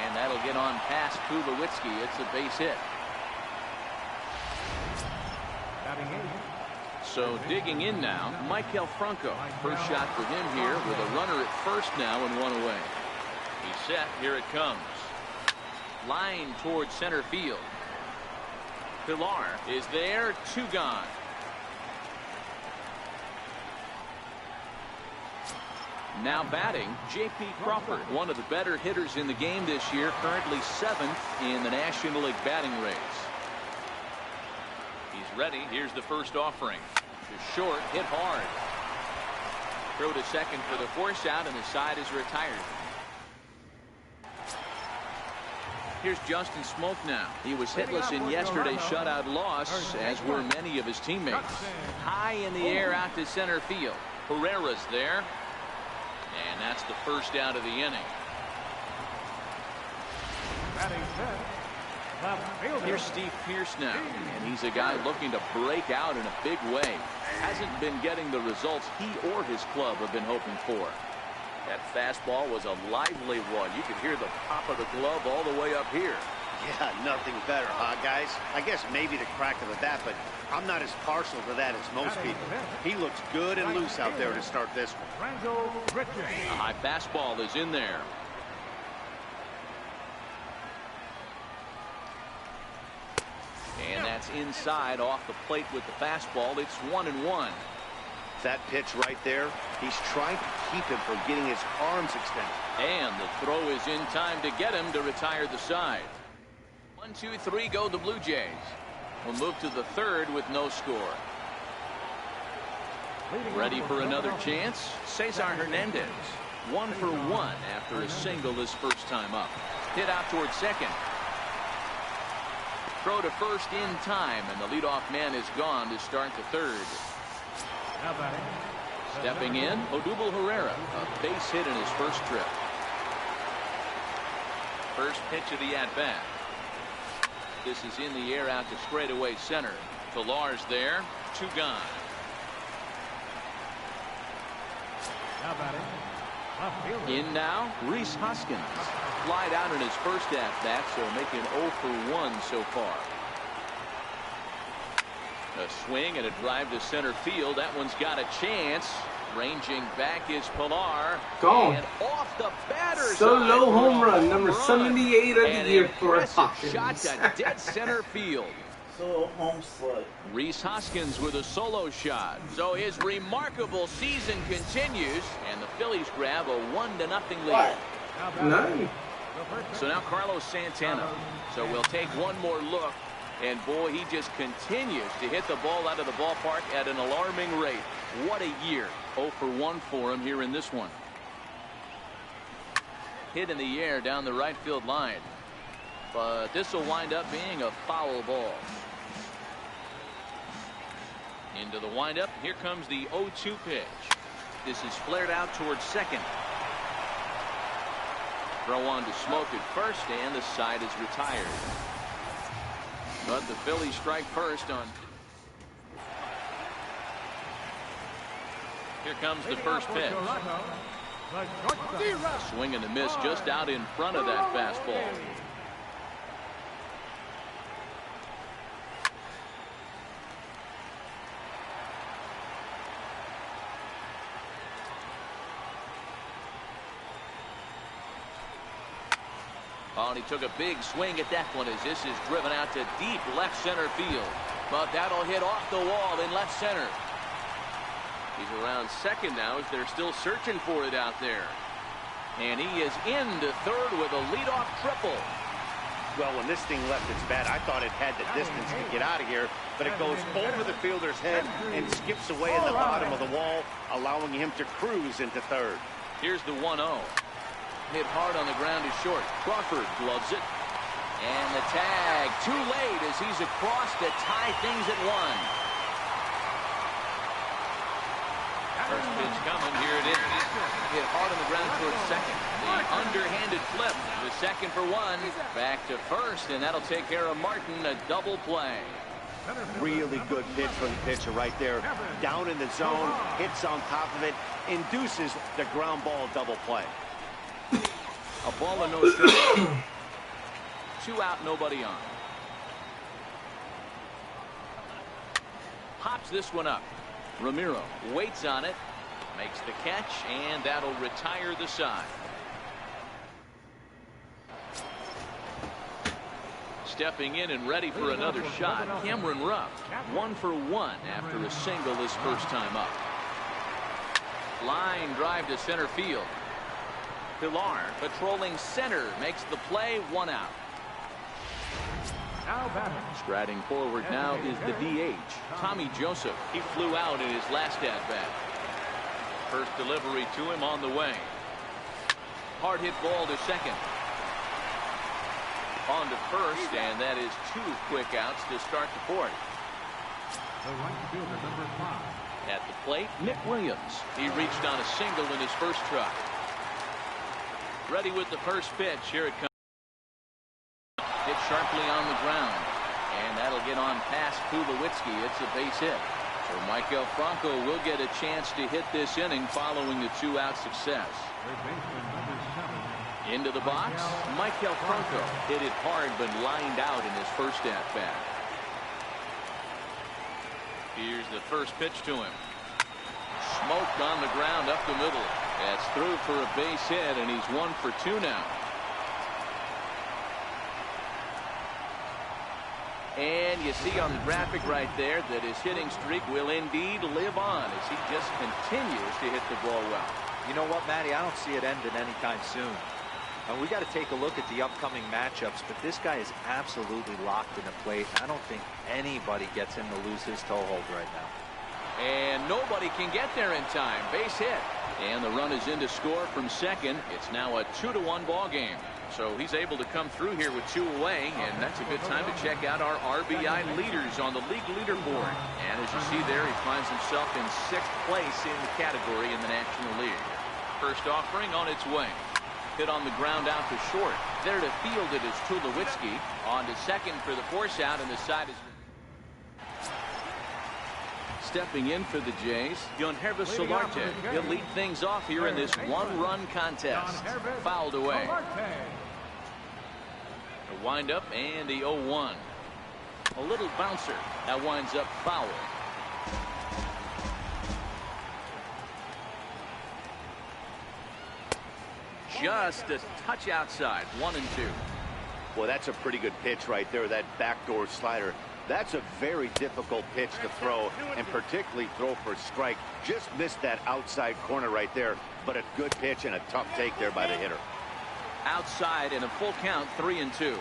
And that'll get on past Tulowitzki. It's a base hit. So digging in now, Maikel Franco. First shot for him here with a runner at first now and 1 away. He's set. Here it comes. Line towards center field. Pilar is there. 2 gone. Now batting, J.P. Crawford, one of the better hitters in the game this year, currently 7th in the National League batting race. He's ready. Here's the first offering. To short, hit hard. Throw to second for the force out, and the side is retired. Here's Justin Smoke now. He was hitless in yesterday's shutout loss, as were many of his teammates. High in the air out to center field. Herrera's there. And that's the first out of the inning. Here's Steve Pearce now, and he's a guy looking to break out in a big way. Hasn't been getting the results he or his club have been hoping for. That fastball was a lively one. You could hear the pop of the glove all the way up here. Yeah, nothing better, huh, guys? I guess maybe the crack of the bat, but I'm not as partial to that as most people. He looks good and loose out there to start this one. A high fastball is in there. And that's inside off the plate with the fastball. It's 1-1. That pitch right there, he's trying to keep him from getting his arms extended. And the throw is in time to get him to retire the side. 1, 2, 3 go the Blue Jays. We'll move to the third with no score. Ready for another chance? Cesar Hernandez. 1 for 1 after a single his first time up. Hit out towards second. Throw to first in time, and the leadoff man is gone to start the third. Stepping in, Odubel Herrera, a base hit in his first trip. First pitch of the at-bat. This is in the air out to straightaway center. Pilar's there, 2 gone. In now, Rhys Hoskins. Flied out in his first at-bat, so making 0 for 1 so far. A swing and a drive to center field. That one's got a chance. Ranging back is Pilar. Gone. And off the batter's Solo home run, number run. 78 of the year for Hopkins. Hopkins. Shot to dead center field. So home slug. Rhys Hoskins with a solo shot. So his remarkable season continues, and the Phillies grab a 1-0 lead. Nice. So now Carlos Santana. So we'll take one more look. And boy, he just continues to hit the ball out of the ballpark at an alarming rate. What a year. 0 for 1 for him here in this one. Hit in the air down the right field line. But this will wind up being a foul ball. Into the windup. Here comes the 0-2 pitch. This is flared out towards second. Throw on to Smoke at first, and the side is retired. But the Phillies strike first on. Here comes the first pitch. Swing and a miss just out in front of that fastball. Oh, and he took a big swing at that one as this is driven out to deep left center field. But that'll hit off the wall in left center. He's around second now as they're still searching for it out there. And he is into third with a leadoff triple. Well, when this thing left its bat, I thought it had the distance to get out of here, but it goes over the fielder's head and skips away in the bottom of the wall, allowing him to cruise into third. Here's the 1-0. Hit hard on the ground to short. Crawford gloves it. And the tag too late as he's across to tie things at 1. First pitch coming. Here it is. Hit hard on the ground towards second. The underhanded flip. The second for 1. Back to first, and that'll take care of Martin. A double play. Really good pitch from the pitcher right there. Down in the zone. Hits on top of it. Induces the ground ball double play. A ball and no strike. 2 out, nobody on. Hops this one up. Ramiro waits on it, makes the catch, and that'll retire the side. Stepping in and ready for another shot, Cameron Rupp. 1 for 1 after a single his first time up. Line drive to center field. Pilar patrolling center makes the play. 1 out. Striding forward now is the DH, Tommy Joseph. He flew out in his last at-bat. First delivery to him on the way. Hard hit ball to second. On to first, and that is 2 quick outs to start the fourth. At the plate, Nick Williams. He reached on a single in his first try. Ready with the first pitch. Here it comes. Hit sharply on the ground, and that'll get on past Tulowitzki. It's a base hit. So Michael Franco will get a chance to hit this inning following the 2-out success. Third baseman, number 7. Into the box, Michael Franco hit it hard but lined out in his first at-bat. Here's the first pitch to him. Smoked on the ground up the middle. That's through for a base hit, and he's 1 for 2 now. And you see on the graphic right there that his hitting streak will indeed live on as he just continues to hit the ball well. You know what, Matty? I don't see it ending anytime soon. And we got to take a look at the upcoming matchups, but this guy is absolutely locked in the plate. I don't think anybody gets him to lose his toehold right now. And nobody can get there in time. Base hit. And the run is in to score from second. It's now a 2-1 ball game. So he's able to come through here with 2 away, and that's a good time to check out our RBI leaders on the league leaderboard. And as you see there, he finds himself in 6th place in the category in the National League. First offering on its way. Hit on the ground out to short. There to field it is Tulowitzki. On to second for the force out, and the side is... Stepping in for the Jays, Johnhervis Solarte. He'll lead things off here in this 1-run contest. Fouled away. A windup and the 0-1. A little bouncer. That winds up foul. Just a touch outside. 1-2. Well, that's a pretty good pitch right there, that backdoor slider. That's a very difficult pitch to throw, and particularly throw for strike. Just missed that outside corner right there, but a good pitch and a tough take there by the hitter. Outside and a full count, 3-2.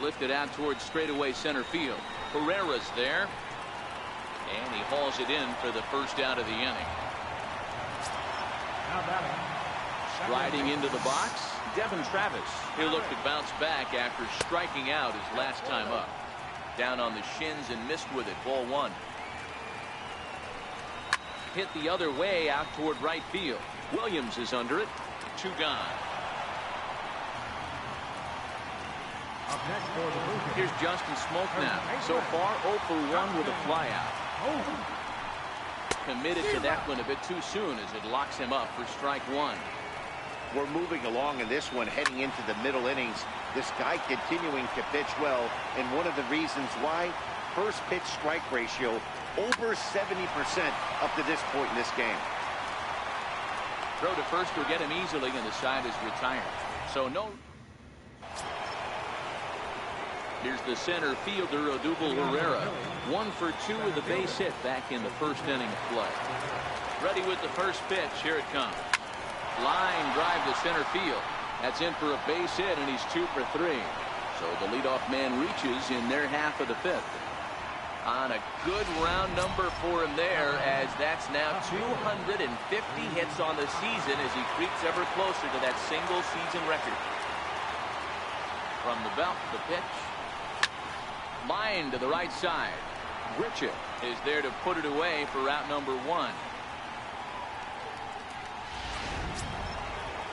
Lifted out towards straightaway center field. Herrera's there, and he hauls it in for the first out of the inning. Striding into the box, Devin Travis. He'll look to bounce back after striking out his last time up. Down on the shins and missed with it. Ball 1. Hit the other way out toward right field. Williams is under it. 2 gone. Here's Justin Smoke now. So far 0 for 1 with a flyout. Committed to that one a bit too soon as it locks him up for strike 1. We're moving along in this one, heading into the middle innings. This guy continuing to pitch well, and one of the reasons why, first pitch strike ratio over 70% up to this point in this game. Throw to first will get him easily, and the side is retired. So no. Here's the center fielder, Odubel Herrera. 1 for 2 with a base hit back in the first inning of play. Ready with the first pitch. Here it comes. Line drive to center field. That's in for a base hit, and he's 2 for 3. So the leadoff man reaches in their half of the 5th. On a good round number for him there, as that's now 250 hits on the season as he creeps ever closer to that single season record. From the belt, the pitch. Line to the right side. Richard is there to put it away for out number 1.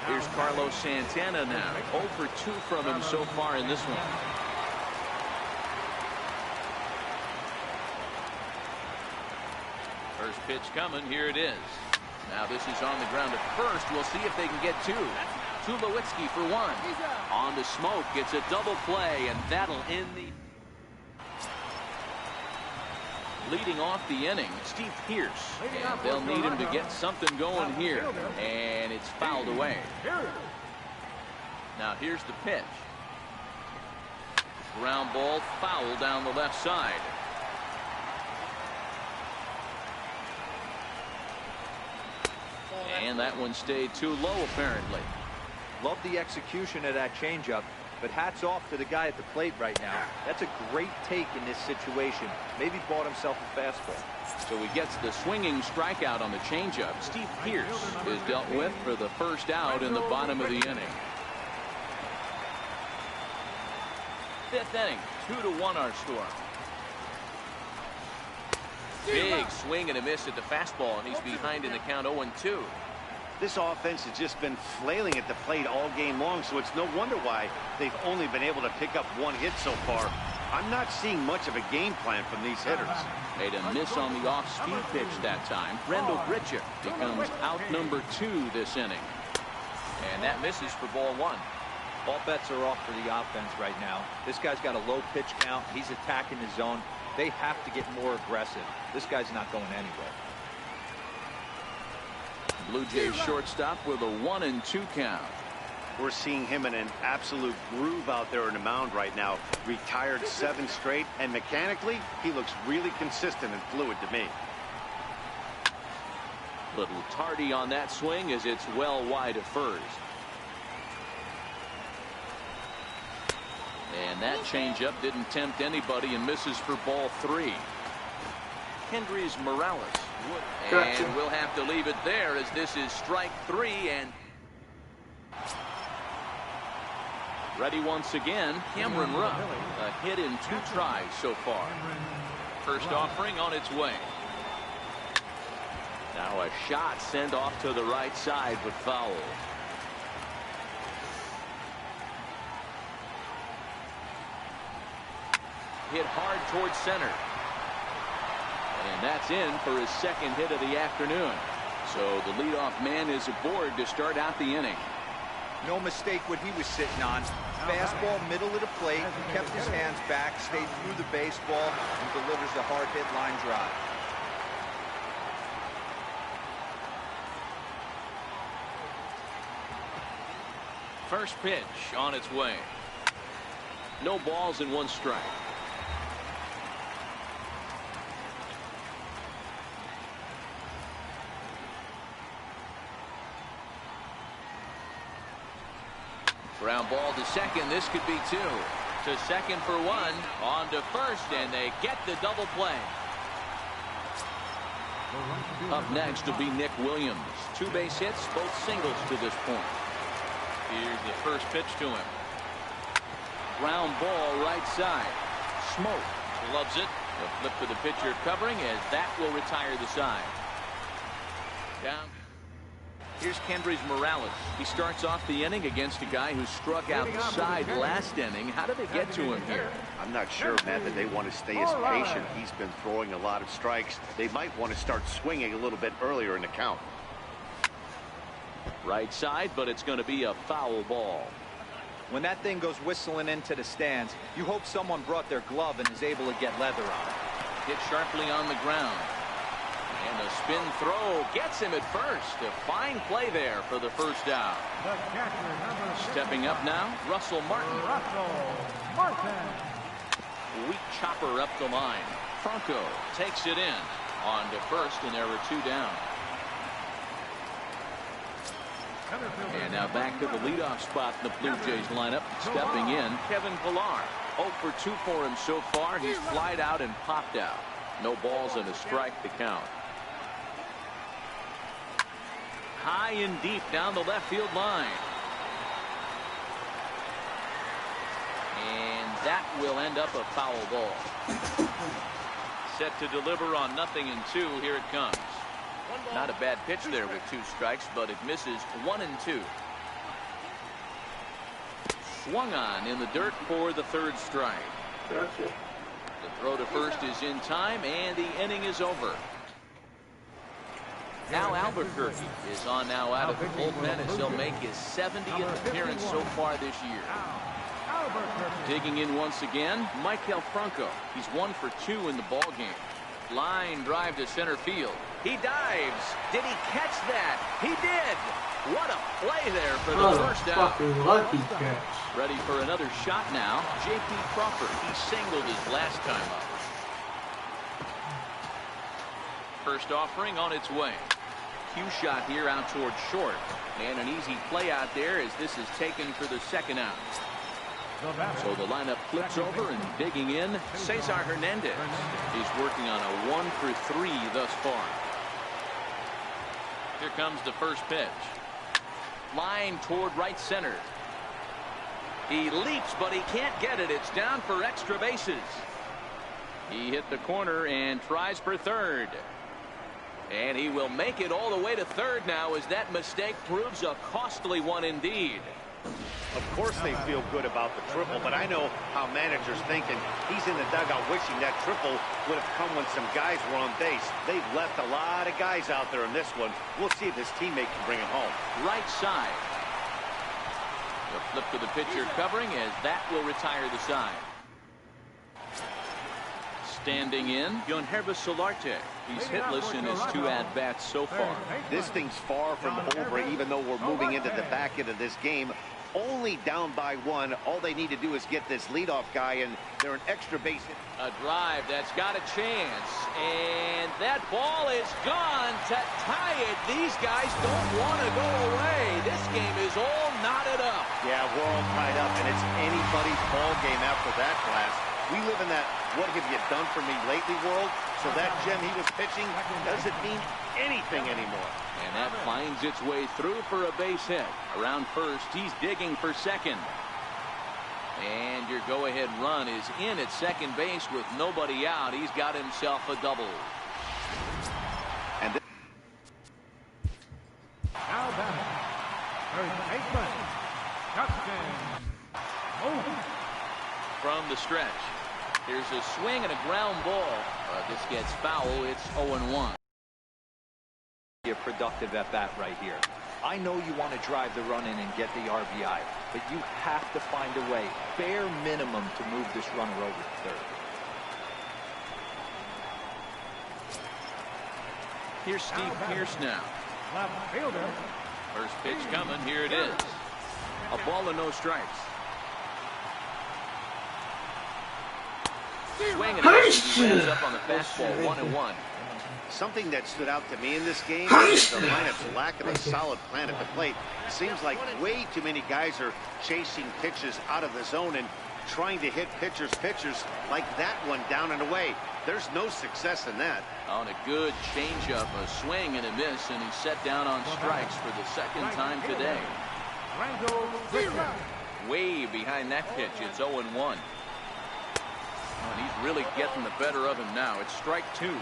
Here's Carlos Santana now. 0 for 2 from him so far in this one. First pitch coming. Here it is. Now this is on the ground at first. We'll see if they can get 2. Tulowitzki for 1. On to Smoke. It's a double play, and that'll end the... Leading off the inning, Steve Pierce, and they'll need him to get something going here, and it's fouled away. Now here's the pitch. Ground ball foul down the left side. And that one stayed too low apparently. Love the execution of that changeup. But hats off to the guy at the plate right now. That's a great take in this situation. Maybe bought himself a fastball. So he gets the swinging strikeout on the changeup. Steve Pierce is dealt with for the first out in the bottom of the inning. 5th inning, 2-1 our score. Big swing and a miss at the fastball, and he's behind in the count 0-2. This offense has just been flailing at the plate all game long, so it's no wonder why they've only been able to pick up 1 hit so far. I'm not seeing much of a game plan from these hitters. Made a miss on the off-speed pitch that time. Rendell Gritchick becomes out number 2 this inning. And that misses for ball 1. All bets are off for the offense right now. This guy's got a low pitch count. He's attacking the zone. They have to get more aggressive. This guy's not going anywhere. Blue Jays shortstop with a 1-2 count. We're seeing him in an absolute groove out there in the mound right now. Retired 7 straight, and mechanically, he looks really consistent and fluid to me. Little tardy on that swing as it's well wide of first. And that changeup didn't tempt anybody and misses for ball 3. Kendrys Morales. And we'll have to leave it there as this is strike 3 and ready once again. Cameron Rupp, a hit in 2 tries so far. First offering on its way. Now a shot sent off to the right side but foul. Hit hard towards center. And that's in for his second hit of the afternoon. So the leadoff man is aboard to start out the inning. No mistake what he was sitting on. Fastball, middle of the plate, kept his hands back, stayed through the baseball, and delivers a hard hit line drive. First pitch on its way. No balls and 1 strike. Ground ball to second. This could be 2. To second for 1. On to first, and they get the double play. Up next will be Nick Williams. 2 base hits, both singles to this point. Here's the first pitch to him. Ground ball right side. Smoke loves it. A flip to the pitcher covering as that will retire the side. Down. Here's Kendrys Morales. He starts off the inning against a guy who struck outside last inning. How did they get to him here? I'm not sure, Matt, that they want to stay as patient. He's been throwing a lot of strikes. They might want to start swinging a little bit earlier in the count. Right side, but it's going to be a foul ball. When that thing goes whistling into the stands, you hope someone brought their glove and is able to get leather on it. Hit sharply on the ground. And a spin throw gets him at first. A fine play there for the first out. Stepping up now, Russell Martin. Weak chopper up the line. Franco takes it in. On to first, and there were 2 down. And now back to the leadoff spot in the Blue Jays lineup. Stepping in, Kevin Pillar. 0 for 2 for him so far. He's flied out and popped out. No balls and a strike to count. High and deep down the left field line. And that will end up a foul ball. Set to deliver on 0-2. Here it comes. Not a bad pitch there with 2 strikes, but it misses 1-2. Swung on in the dirt for the 3rd strike. Gotcha. The throw to first is in time, and the inning is over. Now Albuquerque is on now out of the bullpen as he'll make his 70th appearance so far this year. Digging in once again, Maikel Franco. He's 1 for 2 in the ballgame. Line drive to center field. He dives. Did he catch that? He did. What a play there for the first out. Fucking lucky catch. Ready for another shot now. J.P. Crawford. He singled his last time up. First offering on its way. Cue shot here out towards short. And an easy play out there as this is taken for the 2nd out. So the lineup flips over, and digging in, Cesar Hernandez. He's working on a 1 for 3 thus far. Here comes the first pitch. Line toward right center. He leaps, but he can't get it. It's down for extra bases. He hit the corner and tries for 3rd. And he will make it all the way to 3rd now as that mistake proves a costly one indeed. Of course they feel good about the triple, but I know how managers thinking. He's in the dugout wishing that triple would have come when some guys were on base. They've left a lot of guys out there in this one. We'll see if his teammate can bring it home. Right side. The flip to the pitcher covering as that will retire the side. Standing in, JOHNCAMAC. He's hitless in his 2 at-bats so far. This thing's far from over, even though we're moving into the back end of this game. Only down by 1. All they need to do is get this leadoff guy, and they're an extra base hit. A drive that's got a chance, and that ball is gone to tie it. These guys don't want to go away. This game is all knotted up. Yeah, we're all tied up, and it's anybody's ball game after that glass. We live in that what have you done for me lately world, so that gem he was pitching doesn't mean anything anymore. And that finds its way through for a base hit. Around first, he's digging for second. And your go-ahead run is in at second base with nobody out. He's got himself a double. And Now batting, third baseman, Justin. From the stretch, here's a swing and a ground ball. This gets foul. It's 0-1. A productive at bat right here. I know you want to drive the run in and get the RBI, but you have to find a way, bare minimum, to move this runner over to third. Here's Steve Pierce now. Left fielder. First pitch coming. Here it is. A ball and no strikes. Swing and a miss. He lands up on the fastball. 1-1. something that stood out to me in this game is the lineup's lack of a solid plan at the plate. Seems like way too many guys are chasing pitches out of the zone and trying to hit pitchers like that one down and away. There's no success in that. On a good changeup, a swing and a miss, and he's set down on strikes for the second time today. Way behind that pitch, it's 0-1. And he's really getting the better of him now. It's strike two.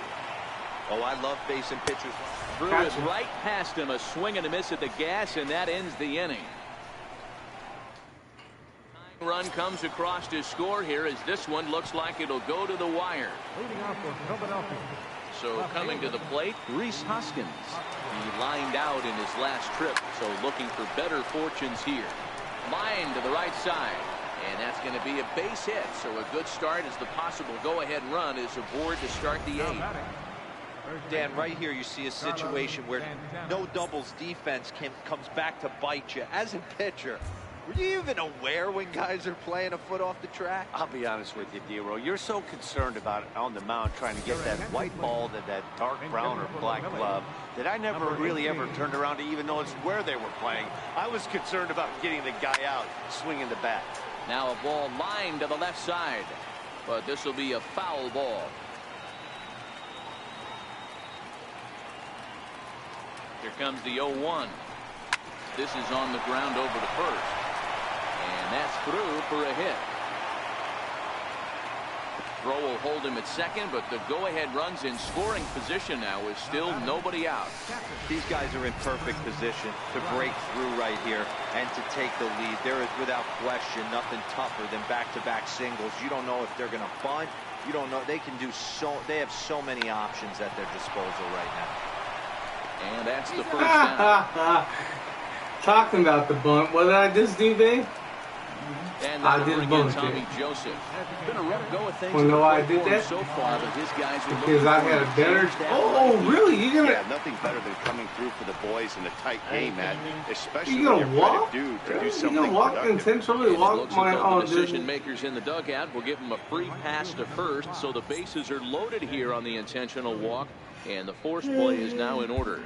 Oh, I love basing pitchers. Threw it right past him, a swing and a miss at the gas, and that ends the inning. Run comes across to score here as this one looks like it'll go to the wire. So coming to the plate, Rhys Hoskins. He lined out in his last trip, so looking for better fortunes here. Line to the right side, and that's going to be a base hit. So a good start as the possible go-ahead run is aboard to start the eighth. Dan, right here you see a situation where no doubles defense comes back to bite you. As a pitcher, were you even aware when guys are playing a foot off the track? I'll be honest with you, D-Row. You're so concerned about it on the mound trying to get that white ball to that dark brown or black glove that I never really ever turned around to even notice where they were playing. I was concerned about getting the guy out, swinging the bat. Now a ball lined to the left side, but this will be a foul ball. Here comes the 0-1. This is on the ground over to first. And that's through for a hit. Throw will hold him at second, but the go-ahead runs in scoring position now with still nobody out. These guys are in perfect position to break through right here and to take the lead. There is, without question, nothing tougher than back-to-back singles. You don't know if they're going to bunt. You don't know. They can do so. They have so many options at their disposal right now. And that's the first down. Talking about the bunt, what did I just do, babe? And I did bunt Tommy it. Joseph. Been a rough go of things Well, no, I did that so far, but his guys were because I had a better. Oh, really? You're gonna? Yeah, nothing better than coming through for the boys in a tight game, Matt. Especially You gonna when you're walk? to do You something gonna walk productive. intentionally? It Walk looks my as though own the decision makers in the dugout will give him a free pass to first, so the bases are loaded here on the intentional walk, and the force play is now in order.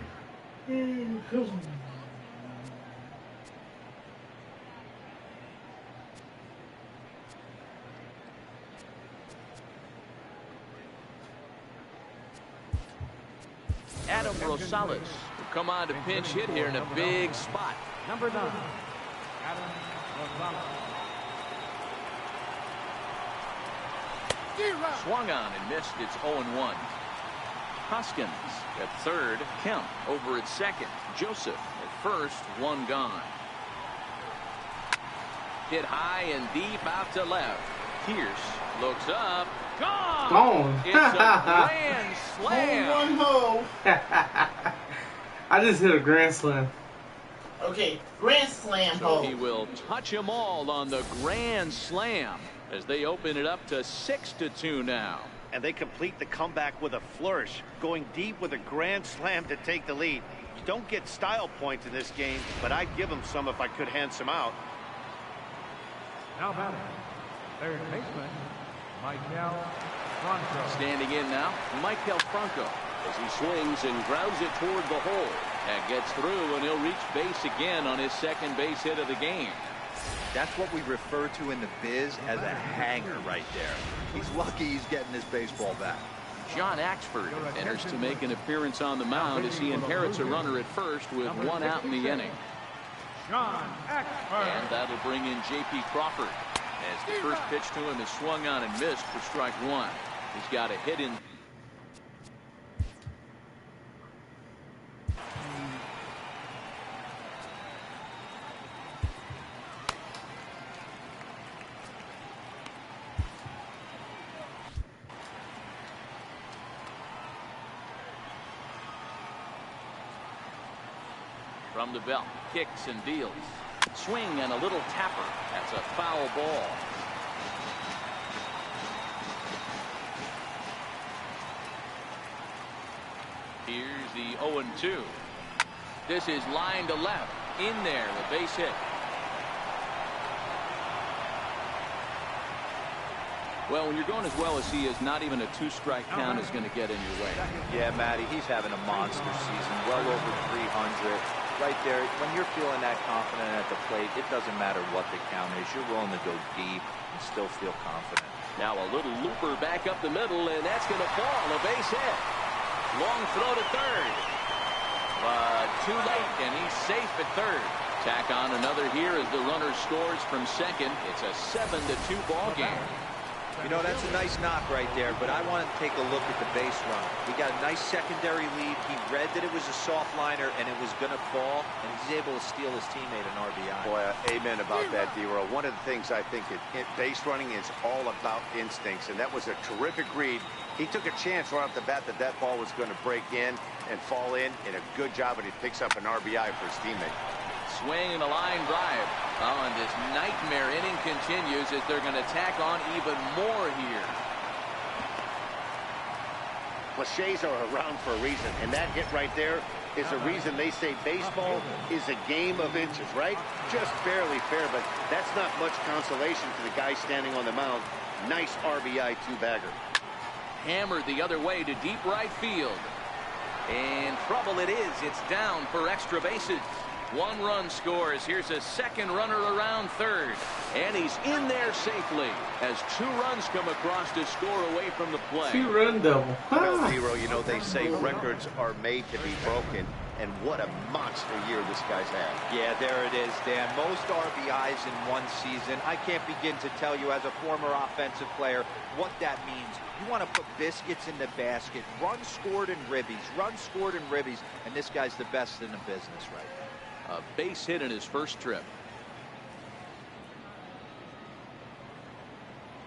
Adam Rosales will come on to pinch hit here in a big spot. Number 9, Adam Rosales. Swung on and missed. It's 0-1. Hoskins at third. Kemp over at second. Joseph at first. One gone. Hit high and deep out to left. Pierce looks up. Gone! Gone. It's a grand slam. Home run ho. I just hit a grand slam. Okay, grand slam So ho. he will touch them all on the grand slam as they open it up to 6-2 now. And they complete the comeback with a flourish, going deep with a grand slam to take the lead. You don't get style points in this game, but I'd give them some if I could hand some out. Now batting, third baseman, Michael Franco. Standing in now, Michael Franco as he swings and grounds it toward the hole. That gets through, and he'll reach base again on his second base hit of the game. That's what we refer to in the biz as a hanger right there. He's lucky he's getting his baseball back. John Axford enters to make an appearance on the mound as he inherits a runner at first with one out in the inning. John Axford. And that'll bring in J.P. Crawford as the first pitch to him is swung on and missed for strike one. He's got a hit in. From the belt, kicks and deals. Swing and a little tapper. That's a foul ball. Here's the 0-2. This is line to left. In there, the base hit. Well, when you're going as well as he is, not even a two-strike count is going to get in your way. Yeah, Matty, he's having a monster season, well over 300. Right there, when you're feeling that confident at the plate, it doesn't matter what the count is. You're willing to go deep and still feel confident. Now a little looper back up the middle, and that's going to fall. A base hit. Long throw to third. But too late, and he's safe at third. Tack on another here as the runner scores from second. It's a 7-2 ball game. You know, that's a nice knock right there, but I want to take a look at the base run. He got a nice secondary lead. He read that it was a soft liner and it was going to fall, and he's able to steal his teammate an RBI. Boy, amen about that, D-Roll. One of the things I think base running is all about instincts, and that was a terrific read. He took a chance right off the bat that that ball was going to break in and fall in, and a good job, and he picks up an RBI for his teammate. Swing and a line drive. Oh, and this nightmare inning continues as they're going to tack on even more here. Cliches are around for a reason, and that hit right there is the reason they say baseball is a game of inches, right? Just barely fair, but that's not much consolation to the guy standing on the mound. Nice RBI two-bagger. Hammered the other way to deep right field. And trouble it is. It's down for extra bases. One run scores. Here's a second runner around third. And he's in there safely as two runs come across to score away from the play. Two-run double. Well, Zero, you know, they say records are made to be broken. And what a monster year this guy's had. Yeah, there it is, Dan. Most RBIs in one season. I can't begin to tell you as a former offensive player what that means. You want to put biscuits in the basket. Runs scored in ribbies. Runs scored in ribbies. And this guy's the best in the business right now. A base hit in his first trip.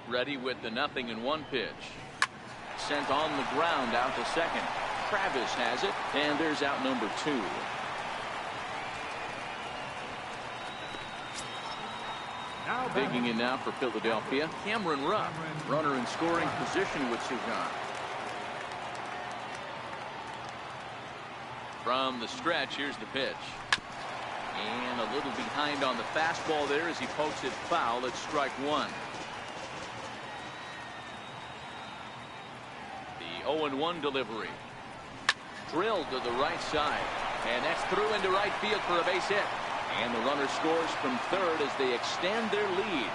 Ready with the 0-1 pitch. Sent on the ground out to second. Travis has it, and there's out number 2. Now Digging in now for Philadelphia, Cameron Rupp, runner in scoring position with Sugan. From the stretch, here's the pitch. And a little behind on the fastball there as he pokes it foul. It's strike one. The 0-1 delivery. Drilled to the right side. And that's through into right field for a base hit. And the runner scores from third as they extend their lead.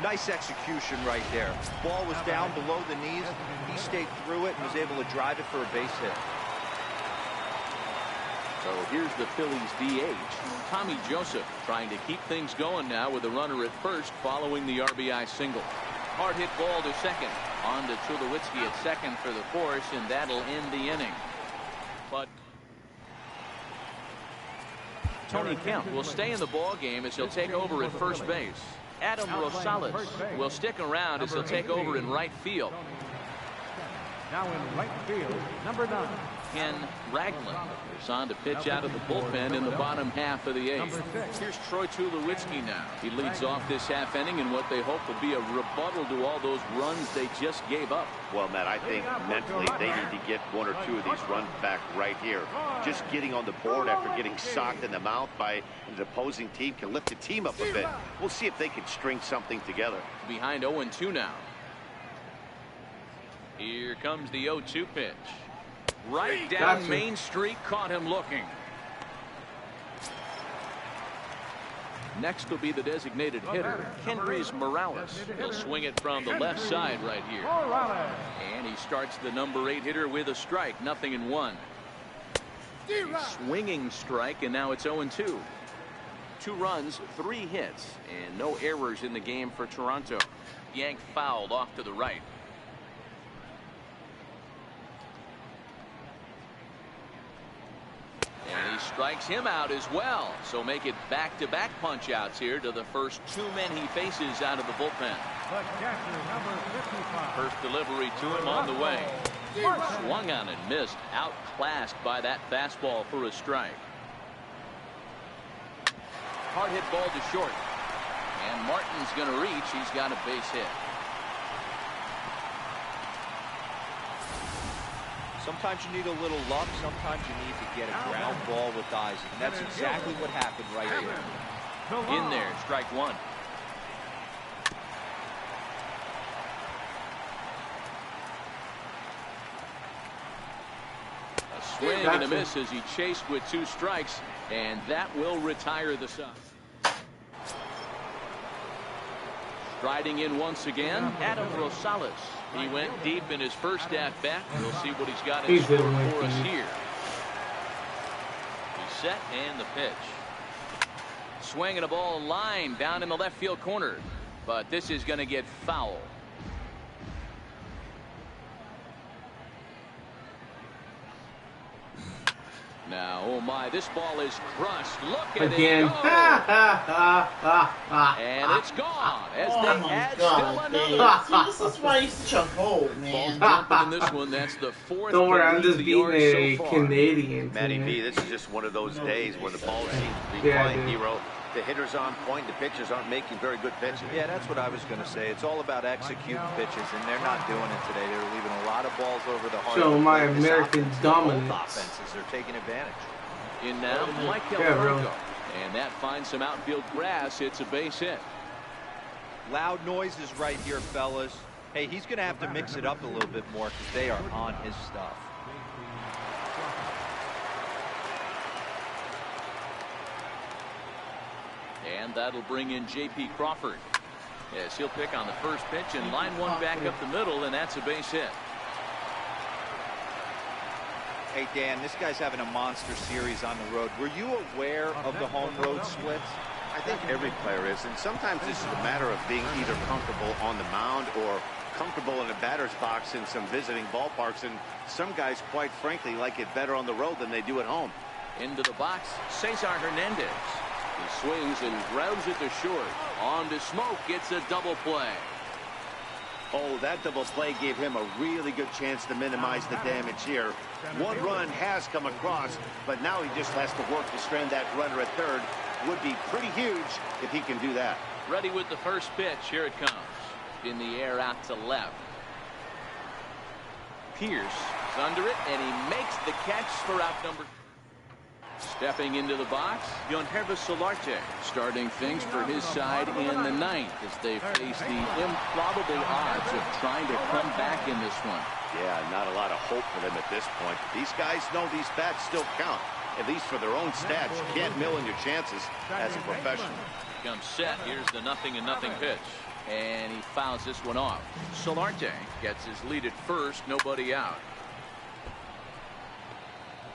Nice execution right there. Ball was down below the knees. He stayed through it and was able to drive it for a base hit. So here's the Phillies DH, Tommy Joseph, trying to keep things going now with a runner at first following the RBI single. Hard hit ball to second. On to Tulowitzki at second for the force, and that'll end the inning. But Tony Kemp will stay in the ball game as he'll take over at first base. Adam Rosales will stick around as he'll take over in right field. Now in right field, number 9. Ken Ragland is on to pitch out of the bullpen in the bottom half of the 8th. Here's Troy Tulowitzki now. He leads off this half inning in what they hope will be a rebuttal to all those runs they just gave up. Well, Matt, I think mentally they need to get 1 or 2 of these runs back right here. Just getting on the board after getting socked in the mouth by the opposing team can lift the team up a bit. We'll see if they can string something together. Behind 0-2 now. Here comes the 0-2 pitch. Right down Main Street, caught him looking. Next will be the designated hitter, Kendrys Morales. He'll swing it from the left side right here. And he starts the number 8 hitter with a strike, 0-1. Swinging strike, and now it's 0-2. 2 runs, 3 hits, and no errors in the game for Toronto. Yanked fouled off to the right. And he strikes him out as well. So make it back-to-back punch-outs here to the first 2 men he faces out of the bullpen. The catcher, number 55. First delivery to him on the way. Swung on and missed. Outclassed by that fastball for a strike. Hard hit ball to short. And Martin's going to reach. He's got a base hit. Sometimes you need a little luck. Sometimes you need to get a ground ball with Isaac. And that's exactly what happened right here. In there, strike 1. A swing and a miss as he chased with 2 strikes, and that will retire the side. Striding in once again, Adam Rosales. He went deep in his first at-bat. We'll see what he's got in store for us here. He's set, and the pitch. Swinging a ball line down in the left field corner. But this is going to get foul. Now, oh my, this ball is crushed. Look at again. it go. And it's gone as they add still another. See, this is why he's such a hole, man. Ball jumping in this one. That's the 4th. Don't worry, I'm just beating a so Canadian. Matty V, this is just one of those days where the ball seems to be flying hero. The hitter's on point, the pitchers aren't making very good pitches. Yeah, that's what I was going to say. It's all about executing pitches, and they're not doing it today. They're leaving a lot of balls over the heart. Show my American dominance. Both offenses are taking advantage. In now, Michael Franco. And that finds some outfield grass. It's a base hit. Loud noises right here, fellas. Hey, he's going to have to mix it up a little bit more because they are on his stuff. And that'll bring in J.P. Crawford. Yes, he'll pick on the first pitch and line one back up the middle, and that's a base hit. Hey, Dan, this guy's having a monster series on the road. Were you aware of the home-road splits? I think every player is, and sometimes this is a matter of being either comfortable on the mound or comfortable in a batter's box in some visiting ballparks, and some guys, quite frankly, like it better on the road than they do at home. Into the box, Cesar Hernandez. He swings and grounds it to short. On to Smoke, gets a double play. Oh, that double play gave him a really good chance to minimize the damage here. One run has come across, but now he just has to work to strand that runner at third. Would be pretty huge if he can do that. Ready with the first pitch. Here it comes. In the air out to left. Pierce is under it, and he makes the catch for out number. Stepping into the box, JOHNCAMAC Solarte starting things for his side in the ninth as they face the improbable odds of trying to come back in this one. Yeah, not a lot of hope for them at this point. These guys know these bats still count, at least for their own stats. You can't mill in your chances as a professional. Comes set. Here's the 0-0 pitch. And he fouls this one off. Solarte gets his lead at first, nobody out.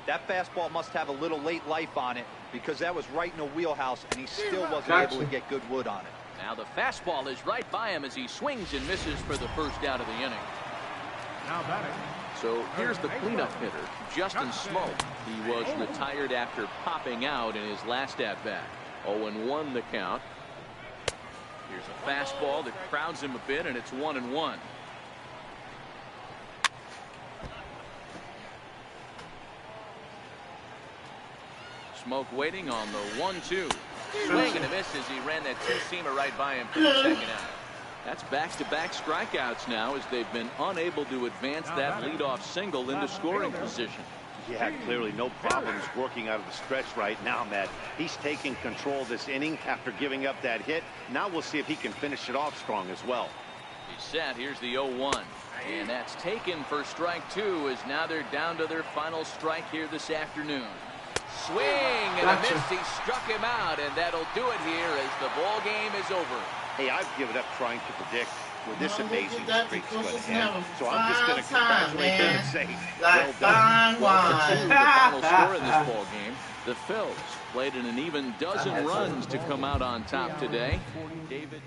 That fastball must have a little late life on it because that was right in a wheelhouse and he still wasn't able to get good wood on it. Now the fastball is right by him as he swings and misses for the first out of the inning. Now batting, So here's the cleanup hitter, Justin Smoke. He was retired after popping out in his last at-bat. 0-1 the count. Here's a fastball that crowds him a bit, and it's 1-1. Smoke waiting on the 1-2. Swing and a miss as he ran that two-seamer right by him for the second out. That's back-to-back strikeouts now as they've been unable to advance that leadoff single into scoring position. Yeah, clearly no problems working out of the stretch right now, Matt. He's taking control of this inning after giving up that hit. Now we'll see if he can finish it off strong as well. He's set. Here's the 0-1. And that's taken for strike two, as now they're down to their final strike here this afternoon. Swing and a miss. He struck him out, and that'll do it here as the ball game is over. Hey, I've given up trying to predict where this amazing streak's going to end. So I'm just going to congratulate them and say, well done. The final score in this ball game. The Phils played in an even dozen runs to come out on top today. David.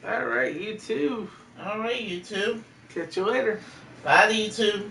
All right, YouTube. All right, YouTube. Catch you later. Bye, YouTube.